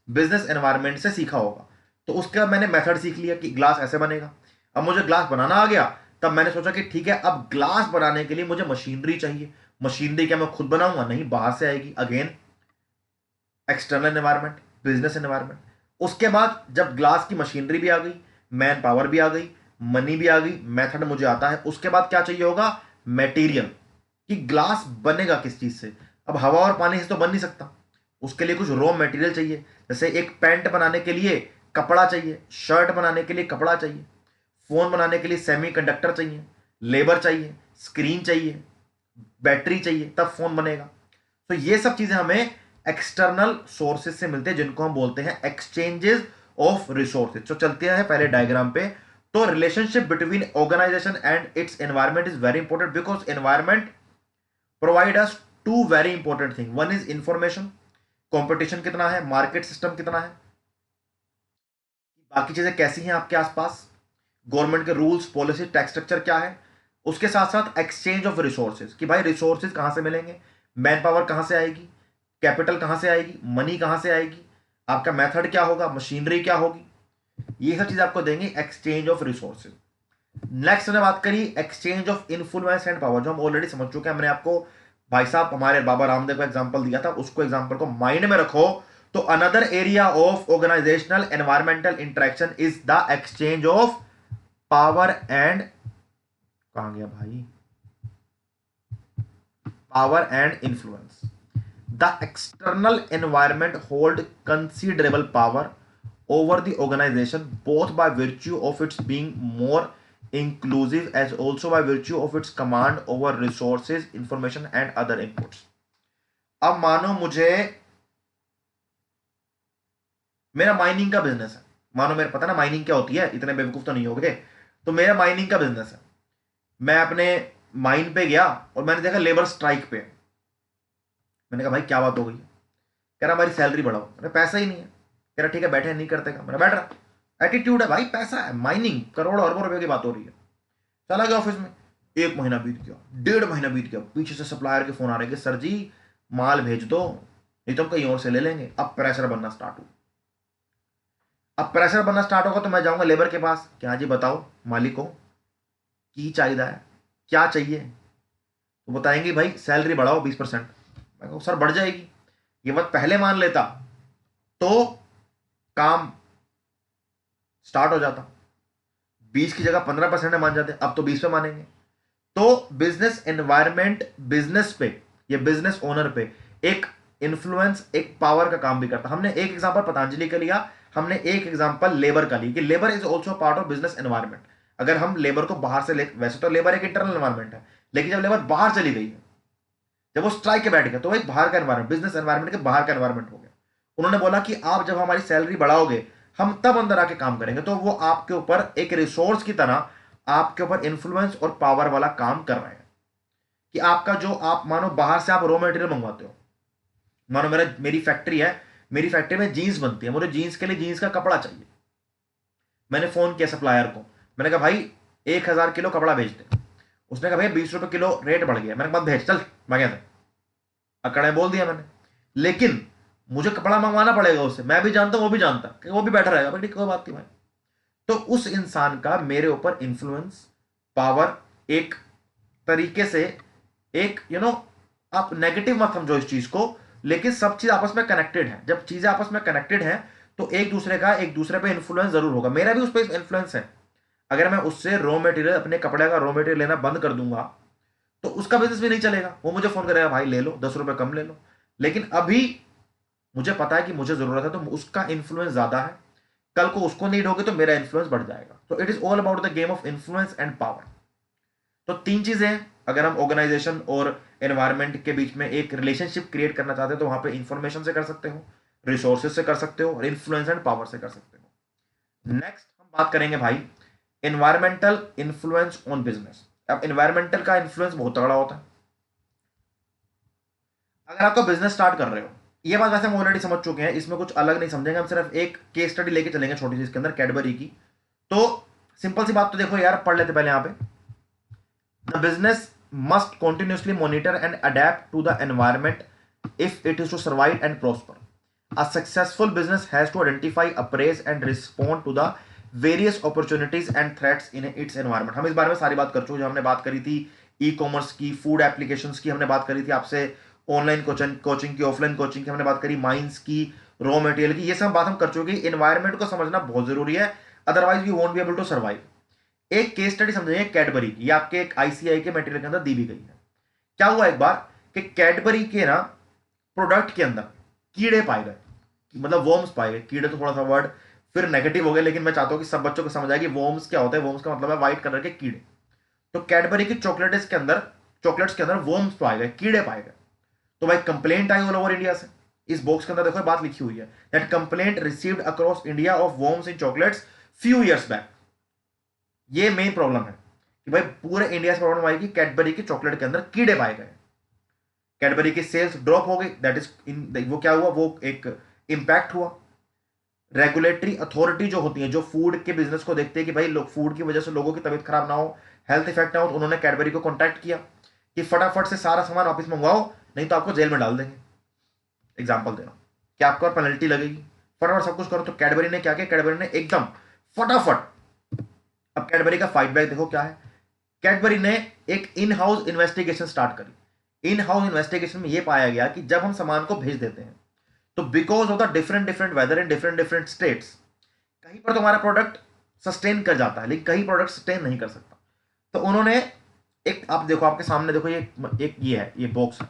बिजनेस एनवायरनमेंट से सीखा होगा। तो उसके बाद मैंने मेथड सीख लिया कि ग्लास ऐसे बनेगा। अब मुझे ग्लास बनाना आ गया, तब मैंने सोचा कि ठीक है, अब ग्लास बनाने के लिए मुझे मशीनरी चाहिए। मशीनरी क्या मैं खुद बनाऊंगा? नहीं, बाहर से आएगी। Again external environment, business environment. उसके बाद जब ग्लास की मशीनरी भी आ गई, मैन पावर भी आ गई, मनी भी आ गई, मेथड मुझे आता है, उसके बाद क्या चाहिए होगा? मटेरियल, कि ग्लास बनेगा किस चीज से। अब हवा और पानी से तो बन नहीं सकता, उसके लिए कुछ रॉ मटेरियल चाहिए। जैसे एक पैंट बनाने के लिए कपड़ा चाहिए, शर्ट बनाने के लिए कपड़ा चाहिए, फोन बनाने के लिए सेमीकंडक्टर चाहिए, लेबर चाहिए, स्क्रीन चाहिए, बैटरी चाहिए, तब फोन बनेगा। तो ये सब चीजें हमें एक्सटर्नल सोर्सेज से मिलते हैं, जिनको हम बोलते हैं एक्सचेंजेस ऑफ रिसोर्सेज। तो चलते हैं पहले डायग्राम पे। तो relationship between organisation and its environment is very important, because environment provide us to very important thing. One is information, competition कितना है, मार्केट सिस्टम कितना है, बाकी चीजें कैसी हैं आपके आसपास, गवर्नमेंट के रूल्स, पॉलिसी, टैक्स स्ट्रक्चर क्या है। उसके साथ साथ एक्सचेंज ऑफ रिसोर्सेज, कि भाई रिसोर्सेज कहां से मिलेंगे, मैन पावर कहां से आएगी, कैपिटल कहां से आएगी, मनी कहां से आएगी, आपका मेथड क्या होगा, मशीनरी क्या होगी, ये सब चीज आपको देंगे एक्सचेंज ऑफ रिसोर्सेज। नेक्स्ट हमने बात करी exchange of influence and power, जो हम ऑलरेडी समझ चुके हैं। हमने आपको भाई साहब हमारे बाबा रामदेव का एग्जांपल दिया था, उसको एग्जांपल को माइंड में रखो। तो another area of organisational environmental interaction is the exchange of power and, कहां गया भाई, power and influence. The external environment hold considerable power over the organization, both by virtue of its being more inclusive as also by virtue of its command over resources, information and other inputs. अब मानो मुझे, मेरा mining का business है, मानो मेरे पता ना माइनिंग क्या होती है, इतने बेवकूफ तो नहीं हो गए। तो मेरा माइनिंग का बिजनेस है, मैं अपने माइन पे गया और मैंने देखा लेबर स्ट्राइक पे। मैंने कहा भाई क्या बात हो गई? कह रहा हमारी सैलरी बढ़ाओ। मैंने पैसा ही नहीं है। कह रहा ठीक है बैठे, नहीं करते काम। मैंने बैठ रहा, एटीट्यूड है भाई, पैसा है, माइनिंग करोड़ों अरबों रुपए की बात हो रही है। चला गया ऑफिस में, एक महीना बीत गया, 1.5 महीना बीत गया, पीछे से सप्लायर के फोन आ रहे कि सर जी माल भेज दो, नहीं तो हम कहीं और से ले लेंगे। अब प्रेशर बनना स्टार्ट हुआ। अब प्रेशर बनना स्टार्ट होगा तो मैं जाऊंगा लेबर के पास, क्या जी बताओ मालिक को की चाहिए है, क्या चाहिए? तो बताएंगे भाई सैलरी बढ़ाओ 20%। मैं कहूँ सर बढ़ जाएगी, ये बात पहले मान लेता तो काम स्टार्ट हो जाता, 20 की जगह 15% मान जाते, अब तो 20 पे मानेंगे। तो बिजनेस एनवायरनमेंट बिजनेस पे या बिजनेस ओनर पे एक इन्फ्लुएंस, एक पावर का काम भी करता। हमने एक एग्जांपल पतंजलि का लिया, हमने एक एग्जांपल लेबर का लिया कि labour is also part of business environment. अगर हम लेबर को बाहर से ले, वैसे तो लेबर एक इंटरनल एनवायरनमेंट है, लेकिन जब लेबर बाहर चली गई है, जब वो स्ट्राइक के बैठ गया, तो वो एक बाहर का एनवायरनमेंट, बिजनेस एनवायरनमेंट के बाहर का एनवायरनमेंट हो गया। उन्होंने बोला कि आप जब हमारी सैलरी बढ़ाओगे हम तब अंदर आके काम करेंगे। तो वो आपके ऊपर एक रिसोर्स की तरह आपके ऊपर इन्फ्लुएंस और पावर वाला काम कर रहे हैं कि आपका जो, आप मानो बाहर से आप रॉ मटेरियल मंगवाते हो, मानो मेरी फैक्ट्री है, मेरी फैक्ट्री में जीन्स बनती है, मुझे जीन्स के लिए जीन्स का कपड़ा चाहिए। मैंने फोन किया सप्लायर को, मैंने कहा भाई 1000 किलो कपड़ा भेज दे। उसने कहा भाई 20 रुपए किलो रेट बढ़ गया। मैंने कहा भेज चल, मैं क्या था अकड़े बोल दिया मैंने, लेकिन मुझे कपड़ा मंगवाना पड़ेगा उससे, मैं भी जानता हूं वो भी जानता कि वो भी बैठा रहेगा, भाई कोई बात नहीं भाई। तो उस इंसान का मेरे ऊपर इन्फ्लुएंस, पावर, एक तरीके से एक आप नेगेटिव मत समझो इस चीज को, लेकिन सब चीज आपस में कनेक्टेड है। जब चीजें आपस में कनेक्टेड है तो एक दूसरे का एक दूसरे पे इन्फ्लुएंस जरूर होगा। मेरा भी उस पर इन्फ्लुएंस है। अगर मैं उससे रॉ मटेरियल, अपने कपड़े का रॉ मटेरियल लेना बंद कर दूंगा तो उसका बिजनेस भी नहीं चलेगा। वो मुझे फोन करेगा, भाई ले लो, 10 रुपए कम ले लो। लेकिन अभी मुझे पता है कि मुझे जरूरत है, तो उसका इन्फ्लुएंस ज्यादा है। कल को उसको नीड होगी तो मेरा इन्फ्लुएंस बढ़ जाएगा। तो it is all about the game of influence and power. तो तीन चीजें हैं। अगर हम ऑर्गेनाइजेशन और एनवायरनमेंट के बीच में एक रिलेशनशिप क्रिएट करना चाहते हैं तो वहां पे इंफॉर्मेशन से कर सकते हो, रिसोर्सेज से कर सकते हो, और इन्फ्लुएंस एंड पावर से कर सकते हो। नेक्स्ट हम बात करेंगे भाई एनवायरमेंटल इन्फ्लुएंस ऑन बिजनेस। अब एनवायरमेंटल का इन्फ्लुएंस बहुत तगड़ा होता है। अगर आपको बिजनेस स्टार्ट कर रहे हो, ये बात वैसे हम ऑलरेडी समझ चुके हैं, इसमें कुछ अलग नहीं समझेंगे, हम सिर्फ एक केस स्टडी लेके चलेंगे छोटी सी इसके अंदर, कैडबरी की। तो सिंपल सी बात तो देखो यार, पढ़ लेते पहले यहां पे। The business must continuously monitor and adapt to the environment if it is to survive and prosper. A successful business has to identify, appraise and respond to the various opportunities and threats in its environment. हम इस बारे में सारी बात कर चुके हैं। जो हमने बात करी थी ई कॉमर्स की, फूड एप्लीकेशंस की, हमने बात करी थी आपसे ऑनलाइन कोचिंग की, ऑफलाइन कोचिंग की, हमने बात करी माइंस की, रॉ मटेरियल की। ये सब बात हम कर चुके हैं। एनवायरमेंट को समझना बहुत जरूरी है, otherwise we won't be able to survive. एक केस स्टडी समझिए कैडबरी की, ये आपके एक आईसीआई के मटेरियल के अंदर दी भी गई है। क्या हुआ एक बार कि कैडबरी के ना प्रोडक्ट के अंदर कीड़े पाए गए, मतलब वॉर्म्स पाए गए। कीड़े तो थोड़ा सा वर्ड फिर नेगेटिव हो गया, लेकिन मैं चाहता हूं कि सब बच्चों को समझ आए कि वॉर्म्स क्या होता है। वॉर्म्स का मतलब है व्हाइट कलर के कीड़े। तो कैडबरी की चॉकलेट्स के अंदर वॉर्म्स पाए गए, कीड़े पाए गए। तो भाई कंप्लेंट आई ऑल ओवर इंडिया से। इस बॉक्स के अंदर देखो बात लिखी हुई है, that complaint received across India of worms in chocolates few years back. ये मेन प्रॉब्लम है कि भाई पूरे इंडिया से प्रॉब्लम आई कि कैडबरी के चॉकलेट के अंदर कीड़े पाए गए, कैडबरी की सेल्स ड्रॉप हो गई। दैट इज इन वो क्या हुआ, वो एक इंपैक्ट हुआ। रेगुलेटरी अथॉरिटी जो होती है, जो फूड के बिजनेस को देखते हैं कि भाई लोग फूड की वजह से लोगों की तबीयत खराब ना हो, हेल्थ इफेक्ट ना हो, तो उन्होंने कैडबरी को कॉन्टैक्ट किया कि फटाफट से सारा सामान वापस मंगवाओ, नहीं तो आपको जेल में डाल देंगे। एग्जाम्पल दे रहा हूं कि आपको पेनल्टी लगेगी, फटाफट सब कुछ करो। तो कैडबरी ने क्या किया, कैडबरी ने एकदम फटाफट। अब कैडबरी का फाइट बैक देखो क्या है। कैडबरी ने एक इन हाउस इन्वेस्टिगेशन स्टार्ट करी। इन हाउस इन्वेस्टिगेशन में यह पाया गया कि जब हम सामान को भेज देते हैं तो because of the different weather in different states, कहीं पर तुम्हारा प्रोडक्ट सस्टेन कर जाता है लेकिन कहीं प्रोडक्ट सस्टेन नहीं कर सकता। तो उन्होंने एक, आप देखो आपके सामने देखो, ये है, ये बॉक्स है।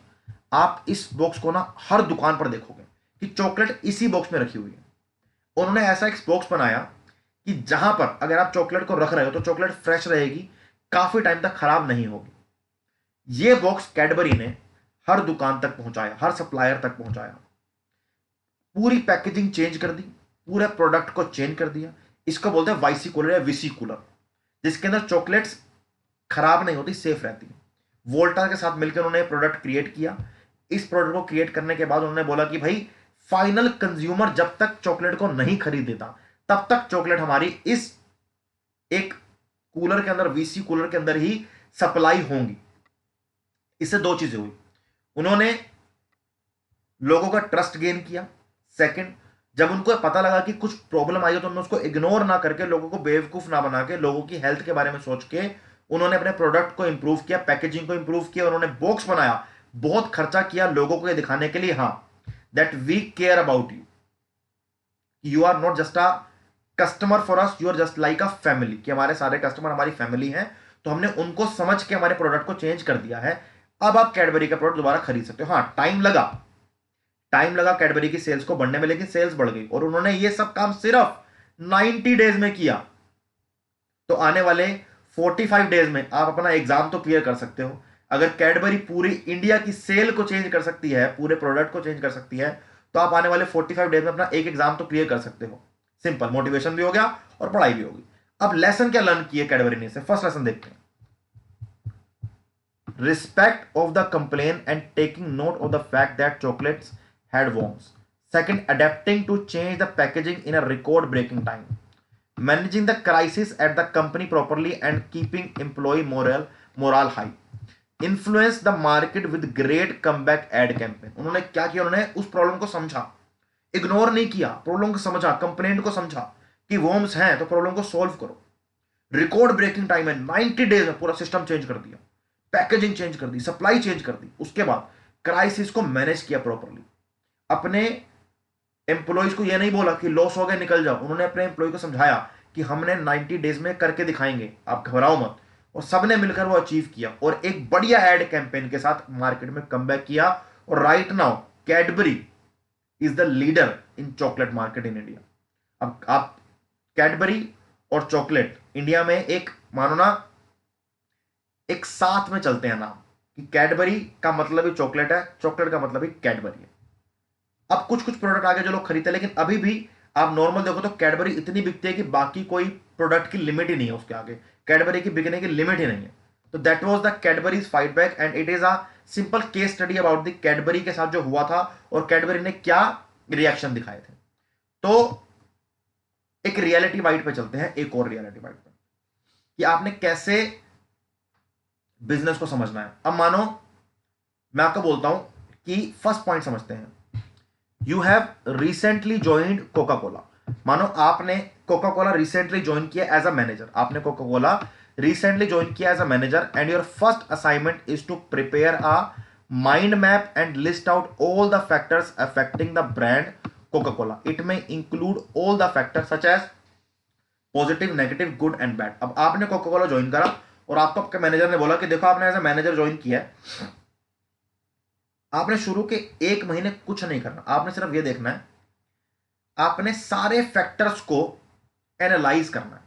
आप इस बॉक्स को ना हर दुकान पर देखोगे कि चॉकलेट इसी बॉक्स में रखी हुई है। उन्होंने ऐसा एक बॉक्स बनाया कि जहां पर अगर आप चॉकलेट को रख रहे हो तो चॉकलेट फ्रेश रहेगी, काफी टाइम तक खराब नहीं होगी। यह बॉक्स कैडबरी ने हर दुकान तक पहुंचाया, हर सप्लायर तक पहुंचाया। पूरी पैकेजिंग चेंज कर दी, पूरे प्रोडक्ट को चेंज कर दिया। इसको बोलते हैं वाईसी कूलर या वीसी कूलर, जिसके अंदर चॉकलेट्स खराब नहीं होती, सेफ रहती है। वोल्टा के साथ मिलकर उन्होंने प्रोडक्ट क्रिएट किया। इस प्रोडक्ट को क्रिएट करने के बाद उन्होंने बोला कि भाई फाइनल कंज्यूमर जब तक चॉकलेट को नहीं खरीद देता तब तक चॉकलेट हमारी इस एक कूलर के अंदर, वीसी कूलर के अंदर ही सप्लाई होंगी। इससे दो चीजें हुई, उन्होंने लोगों का ट्रस्ट गेन किया। सेकंड, जब उनको पता लगा कि कुछ प्रॉब्लम आई है तो उन्होंने उसको इग्नोर ना करके, लोगों को बेवकूफ ना बना के, लोगों की हेल्थ के बारे में सोच के उन्होंने अपने प्रोडक्ट को इंप्रूव किया, पैकेजिंग को इंप्रूव किया। उन्होंने बॉक्स बनाया, बहुत खर्चा किया लोगों को ये दिखाने के लिए, हाँ, that we care about you, you are not just a customer for us, you are just like a family, कि हमारे सारे कस्टमर हमारी फैमिली हैं। तो हमने उनको समझ के हमारे प्रोडक्ट को चेंज कर दिया है। अब आप कैडबरी का प्रोडक्ट दोबारा खरीद सकते हो। हाँ, टाइम लगा कैडबरी की सेल्स को बढ़ने में, लेकिन सेल्स बढ़ गई। और उन्होंने ये सब काम सिर्फ 90 डेज में किया। तो आने वाले 45 डेज में आप अपना एग्जाम तो क्लियर कर सकते हो। अगर कैडबरी पूरी इंडिया की सेल को चेंज कर सकती है, पूरे प्रोडक्ट को चेंज कर सकती है, तो आप आने वाले 45 डेज में अपना एक एग्जाम तो क्लियर कर सकते हो। सिंपल, मोटिवेशन भी हो गया और पढ़ाई भी होगी। अब लेसन क्या लर्न किए कैडबरी ने, से फर्स्ट लेसन देखते हैं। Respect of the complain and taking note of the fact that chocolates had worms. Second, adapting to change the packaging in a record-breaking time. Managing the crisis at the company properly and keeping employee morale high. Influence the market with great comeback ad campaign. उन्होंने क्या किया, उन्होंने उस problem को समझा, ignore नहीं किया, problem को समझा, कंप्लेंट को समझा कि वर्म्स हैं तो प्रॉब्लम को सॉल्व करो। रिकॉर्ड ब्रेकिंग टाइम है, 90 डेज में पूरा सिस्टम चेंज कर दिया, पैकेजिंग चेंज कर दी, सप्लाई चेंज कर दी। उसके बाद क्राइसिस को मैनेज किया प्रॉपरली। अपने एम्प्लॉयज को यह नहीं बोला कि लॉस हो गया निकल जाओ, उन्होंने अपने एम्प्लॉय को समझाया कि हमने 90 डेज में करके दिखाएंगे, आप घबराओ मत, और सबने मिलकर वो अचीव किया और एक बढ़िया एड कैंपेन के साथ मार्केट में कमबैक किया। और right now Cadbury is the leader in chocolate market in India. अब आप कैडबरी और चॉकलेट इंडिया में एक मानो ना एक साथ में चलते हैं नाम, कि कैडबरी का मतलब ही चॉकलेट है, चॉकलेट का मतलब ही कैडबरी है। अब कुछ कुछ प्रोडक्ट आगे जो लोग खरीदते हैं, लेकिन अभी भी आप नॉर्मल देखो तो कैडबरी इतनी बिकती है कि बाकी कोई प्रोडक्ट की लिमिट ही नहीं है, उसके आगे कैडबरी की बिकने की लिमिट ही नहीं है। तो that was the Cadbury's fight back and it is a simple case study about the Cadbury के साथ जो हुआ था और कैडबरी ने क्या रिएक्शन दिखाए थे। तो एक रियलिटी बाइट पे चलते हैं, एक और रियलिटी बाइट पे, कि आपने कैसे बिजनेस को समझना है। अब मानो मैं आपको बोलता हूं कि फर्स्ट पॉइंट समझते हैं, you have recently joined Coca Cola. मानो आपने कोका कोला रिसेंटली ज्वाइन किया एज अ मैनेजर, आपने कोका कोला रिसेंटली ज्वाइन किया as a manager and your first assignment is to prepare a mind map and list out all the factors affecting the brand Coca Cola. It में include all the factors such as positive, negative, good and bad. अब आपने Coca Cola join करा और आपको आपके manager ने बोला कि देखो आपने एज अ मैनेजर ज्वाइन किया है, आपने शुरू के 1 महीने कुछ नहीं करना, आपने सिर्फ ये देखना है, आपने सारे फैक्टर्स को एनालाइज करना है।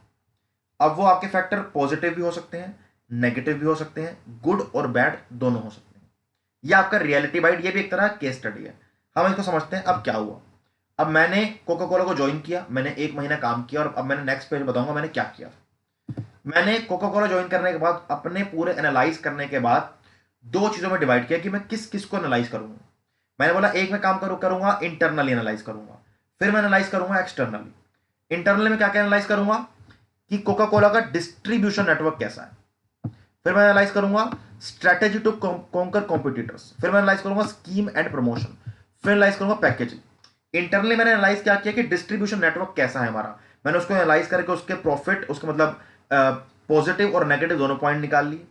अब वो आपके फैक्टर पॉजिटिव भी हो सकते हैं, नेगेटिव भी हो सकते हैं, गुड और बैड दोनों हो सकते हैं। ये आपका रियलिटी बाइट, ये भी एक तरह केस स्टडी है। हम इसको समझते हैं। अब क्या हुआ, अब मैंने कोका कोला को ज्वाइन किया, मैंने 1 महीना काम किया और अब मैंने नेक्स्ट पेज बताऊंगा मैंने क्या किया। मैंने कोका कोला ज्वाइन करने के बाद अपने पूरे एनालाइज करने के बाद 2 चीजों में डिवाइड किया कि मैं किस किस को एनालाइज करूंगा। मैंने बोला एक मैं काम करूंगा इंटरनली एनालाइज करूंगा, फिर मैं एनालाइज करूंगा एक्सटर्नली। इंटरनली में क्या क्या एनालाइज करूंगा कि कोका कोला का डिस्ट्रीब्यूशन नेटवर्क कैसा है, फिर मैं एनालाइज करूंगा स्ट्रेटेजी टू कॉन्कर कॉम्पिटिटर्स, फिर मैं एनालाइज करूंगा स्कीम एंड प्रमोशन, फिर एनालाइज करूंगा पैकेजिंग। इंटरनली मैंने एनालाइज क्या किया कि डिस्ट्रीब्यूशन नेटवर्क कैसा है हमारा, मैंने उसको एनालाइज करके उसके प्रॉफिट, उसके मतलब पॉजिटिव और नेगेटिव दोनों पॉइंट निकाल लिए।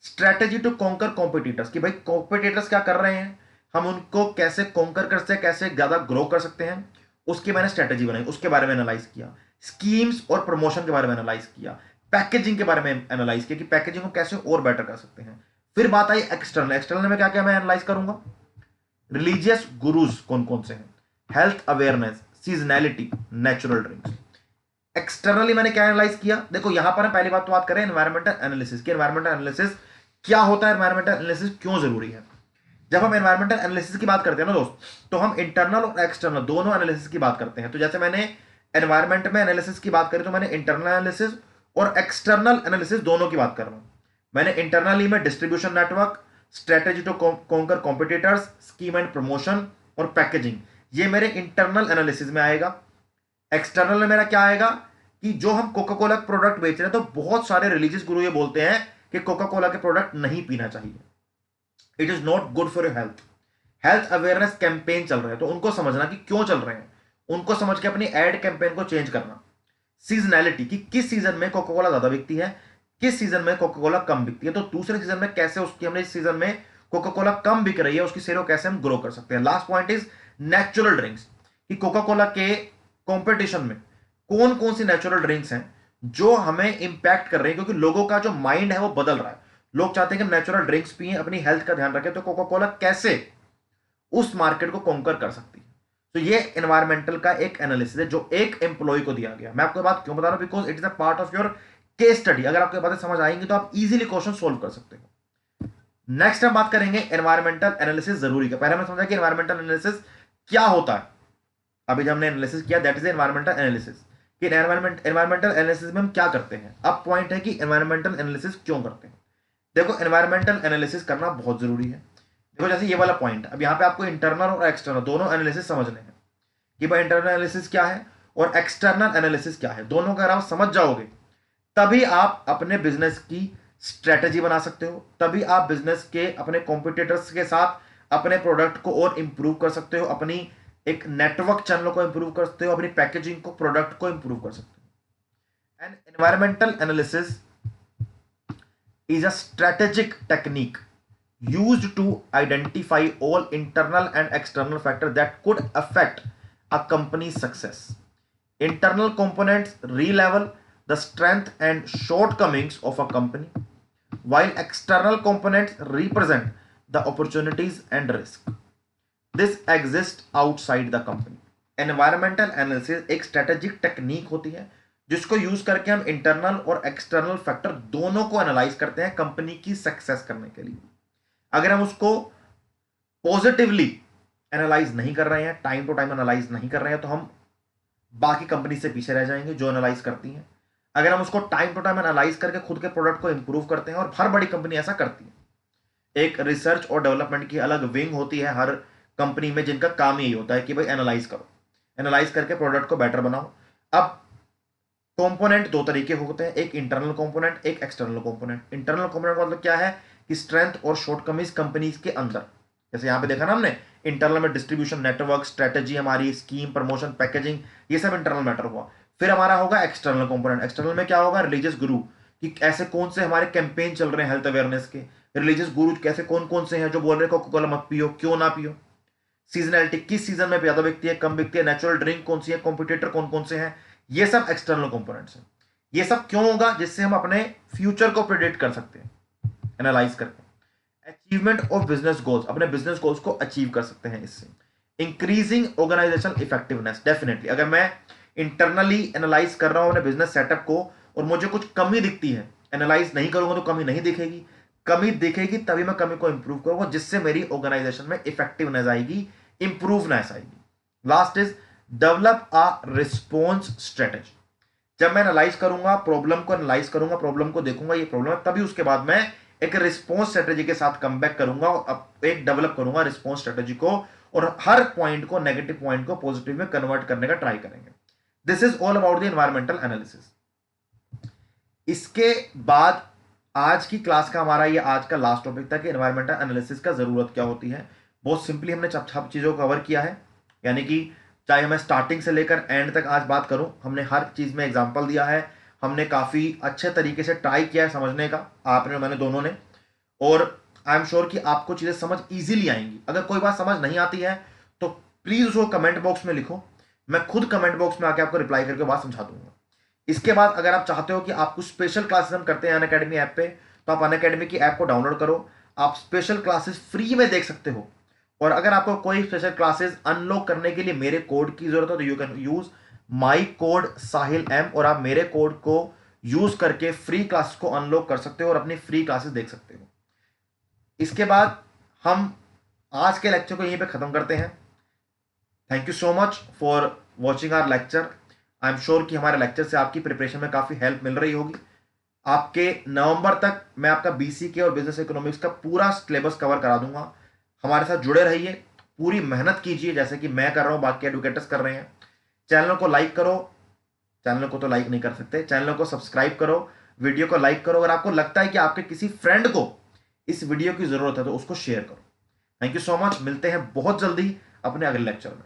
स्ट्रेटेजी टू कॉन्कर कॉम्पिटिटर्स, कि भाई कॉम्पिटिटर्स क्या कर रहे हैं, हम उनको कैसे कॉन्कर कर सकते हैं, कैसे ज्यादा ग्रो कर सकते हैं, उसकी मैंने स्ट्रेटेजी बनाई, उसके बारे में एनालाइज किया। स्कीम्स और प्रमोशन के बारे में एनालाइज किया, पैकेजिंग के बारे में एनालाइज किया कि पैकेजिंग को कैसे और बेटर कर सकते हैं। फिर बात आई एक्सटर्नल, एक्सटर्नल में क्या क्या मैं एनालाइज करूंगा, रिलीजियस गुरुज कौन कौन से हैं, health awareness, seasonality, natural drinks. Externally मैंने क्या एनालाइज किया, देखो यहां पर हम पहली बात तो बात करें एनवायरमेंटल एनालिसिस की। एनवायरमेंटल एनालिसिस क्या होता है, एनवायरमेंटल एनालिसिस क्यों जरूरी है। जब हम एनवायरमेंटल एनालिसिस की बात करते हैं ना दोस्त, तो हम इंटरनल और एक्सटर्नल दोनों एनालिसिस की बात करते हैं। तो जैसे मैंने एनवायरमेंट में एनालिसिस की बात करी तो मैंने इंटरनल एनालिसिस और एक्सटर्नल एनालिसिस दोनों की बात कर रहा हूं। मैंने इंटरनली में distribution network, strategy to conquer competitors, scheme and promotion और पैकेजिंग, ये मेरे इंटरनल एनालिसिस में आएगा। एक्सटर्नल में मेरा क्या आएगा कि जो हम कोका कोला प्रोडक्ट बेच रहे हैं, तो बहुत सारे रिलीजियस गुरु ये बोलते हैं कि कोका कोला के प्रोडक्ट नहीं पीना चाहिए, it is not good for your health. Health awareness campaign चल रहे हैं तो उनको समझना कि क्यों चल रहे हैं, उनको समझ के अपनी एड कैंपेन को चेंज करना। सीजनैलिटी, कि किस सीजन में कोका कोला ज्यादा बिकती है, किस सीजन में कोका कोला कम बिकती है, तो दूसरे सीजन में कैसे उसकी हमने इस सीजन में कोका कोला कम बिक रही है उसकी सेल को कैसे हम ग्रो कर सकते हैं। Last point is natural drinks, कि कोका कोला के कंपटीशन में कौन कौन सी नेचुरल ड्रिंक्स हैं जो हमें इंपैक्ट कर रही हैं, क्योंकि लोगों का जो माइंड है वो बदल रहा है। लोग चाहते हैं कि नेचुरल ड्रिंक्स पिए, अपनी हेल्थ का ध्यान रखें, तो कोका कोला कैसे उस मार्केट को कॉन्कर कर सकती है। तो ये एनवायरमेंटल का एक एनालिसिस है जो एक एम्प्लॉय को दिया गया। मैं आपको बात क्यों बता रहा हूं, because it is a part of your case study. अगर आपको बातें समझ आएंगी तो आप इजीली क्वेश्चन सोल्व कर सकते हो। नेक्स्ट हम बात करेंगे एनवायरमेंटल एनालिसिस जरूरी का। पहले मैं समझा कि एनवायरमेंटल एनालिसिस क्या होता है, अभी जब हमने एनालिसिस किया दैट इज एनवायरमेंटल एनालिसिस, कि एनवायरमेंटल एनालिसिस में हम क्या करते हैं। अब पॉइंट है कि एनवायरमेंटल एनालिसिस क्यों करते हैं। देखो एनवायरमेंटल एनालिसिस करना बहुत जरूरी है। देखो जैसे ये वाला पॉइंट, अब यहां पे आपको इंटरनल और एक्सटर्नल दोनों एनालिसिस समझने हैं कि भाई इंटरनल एनालिसिस क्या है और एक्सटर्नल एनालिसिस क्या है। दोनों का अगर आप समझ जाओगे तभी आप अपने बिजनेस की स्ट्रेटेजी बना सकते हो, तभी आप बिजनेस के अपने कॉम्पिटिटर्स के साथ अपने प्रोडक्ट को और इंप्रूव कर सकते हो, अपनी एक नेटवर्क चैनल को इंप्रूव कर सकते हो, अपनी पैकेजिंग को, प्रोडक्ट को इंप्रूव कर सकते हो। And environmental analysis is a strategic technique used to identify all internal and external factors that could affect a company's success. Internal components re-level the strength and shortcomings of a company, while external components represent the opportunities and risk. This exists outside the company. Environmental analysis एक strategic technique होती है जिसको use करके हम internal और external factor दोनों को analyse करते हैं कंपनी की सक्सेस करने के लिए। अगर हम उसको पॉजिटिवली एनालाइज नहीं कर रहे हैं, टाइम टू टाइम एनालाइज नहीं कर रहे हैं, तो हम बाकी कंपनी से पीछे रह जाएंगे जो एनालाइज करती हैं। अगर हम उसको टाइम टू टाइम एनालाइज करके खुद के प्रोडक्ट को इंप्रूव करते हैं, और हर बड़ी कंपनी ऐसा करती है। एक रिसर्च और डेवलपमेंट की अलग विंग होती है हर कंपनी में, जिनका काम यही होता है कि भाई एनालाइज करो, एनालाइज करके प्रोडक्ट को बेटर बनाओ। अब कंपोनेंट दो तरीके होते हैं, एक इंटरनल कंपोनेंट, एक एक्सटर्नल कंपोनेंट। इंटरनल कंपोनेंट मतलब क्या है कि स्ट्रेंथ और शॉर्टकमिंग्स कंपनीज के अंदर, जैसे यहां पे देखा ना हमने, इंटरनल में डिस्ट्रीब्यूशन नेटवर्क, स्ट्रेटेजी, हमारी स्कीम, प्रमोशन, पैकेजिंग, ये सब इंटरनल मैटर हुआ। फिर हमारा होगा एक्सटर्नल कंपोनेंट। एक्सटर्नल में क्या होगा, रिलीजियस गुरु, कि ऐसे कौन से हमारे कैंपेन चल रहे हैं हेल्थ अवेयरनेस के, रिलीजियस गुरु कैसे कौन कौन से हैं जो बोल रहे हैं कोका कोला मत पियो, क्यों ना पियो। सीजनैलिटी, किस सीजन में ज्यादा बिकती है, कम बिकती है, नेचुरल ड्रिंक कौन सी है, कॉम्पिटिटर कौन कौन से हैं, ये सब एक्सटर्नल कंपोनेंट्स हैं। ये सब क्यों होगा, जिससे हम अपने फ्यूचर को प्रिडिक्ट कर सकते हैं एनालाइज करके। अचीवमेंट ऑफ बिजनेस गोल्स, अपने बिजनेस गोल्स को अचीव कर सकते हैं इससे। इंक्रीजिंग ऑर्गेनाइजेशन इफेक्टिवनेस, डेफिनेटली अगर मैं इंटरनली एनालाइज कर रहा हूं अपने बिजनेस सेटअप को और मुझे कुछ कमी दिखती है, एनालाइज नहीं करूंगा तो कमी नहीं दिखेगी, कमी दिखेगी तभी मैं कमी को इंप्रूव करूंगा, जिससे मेरी ऑर्गेनाइजेशन में इफेक्टिवनेस आएगी, इंप्रूवनेस आएगी। Last is develop a response strategy. जब मैं एनालाइज करूंगा, प्रॉब्लम को एनालाइज करूंगा, प्रॉब्लम को देखूंगा ये प्रॉब्लम है, तभी उसके बाद मैं एक रिस्पॉन्स स्ट्रेटेजी के साथ कम बैक करूंगा और एक डेवलप करूंगा रिस्पॉन्स स्ट्रेटेजी को, और हर पॉइंट को, नेगेटिव पॉइंट को पॉजिटिव में कन्वर्ट करने का ट्राई करेंगे। This is all about the environmental analysis. इसके बाद आज की क्लास का हमारा ये आज का लास्ट टॉपिक था कि एनवायरमेंटल एनालिसिस का जरूरत क्या होती है। बहुत सिंपली हमने सब चीजों को कवर किया है, यानी कि चाहे मैं स्टार्टिंग से लेकर एंड तक आज बात करूं, हमने हर चीज में एग्जांपल दिया है, हमने काफी अच्छे तरीके से ट्राई किया है समझने का, आपने मैंने दोनों ने, और आई एम श्योर कि आपको चीजें समझ इजीली आएंगी। अगर कोई बात समझ नहीं आती है तो प्लीज उसको कमेंट बॉक्स में लिखो, मैं खुद कमेंट बॉक्स में आके आपको रिप्लाई करके बात समझा दूंगा। इसके बाद अगर आप चाहते हो कि आप कुछ स्पेशल क्लासेस हम करते हैं अनअकैडमी ऐप पे, तो आप अनअकैडमी की ऐप को डाउनलोड करो, आप स्पेशल क्लासेस फ्री में देख सकते हो। और अगर आपको कोई स्पेशल क्लासेस अनलॉक करने के लिए मेरे कोड की जरूरत है तो you can use my code Sahil M, और आप मेरे कोड को यूज करके फ्री क्लासेस को अनलॉक कर सकते हो और अपनी फ्री क्लासेस देख सकते हो। इसके बाद हम आज के लेक्चर को यहीं पे खत्म करते हैं। Thank you so much for watching our lecture. I am sure कि हमारे लेक्चर से आपकी प्रिपरेशन में काफी हेल्प मिल रही होगी। आपके नवंबर तक मैं आपका BCK और बिजनेस इकोनॉमिक्स का पूरा सिलेबस कवर करा दूंगा। हमारे साथ जुड़े रहिए, पूरी मेहनत कीजिए जैसे कि मैं कर रहा हूं, बाकी एडुकेटर्स कर रहे हैं। चैनल को लाइक करो, चैनल को तो लाइक नहीं कर सकते, चैनल को सब्सक्राइब करो, वीडियो को लाइक करो। अगर आपको लगता है कि आपके किसी फ्रेंड को इस वीडियो की जरूरत है तो उसको शेयर करो। थैंक यू सो मच, मिलते हैं बहुत जल्दी अपने अगले लेक्चर में।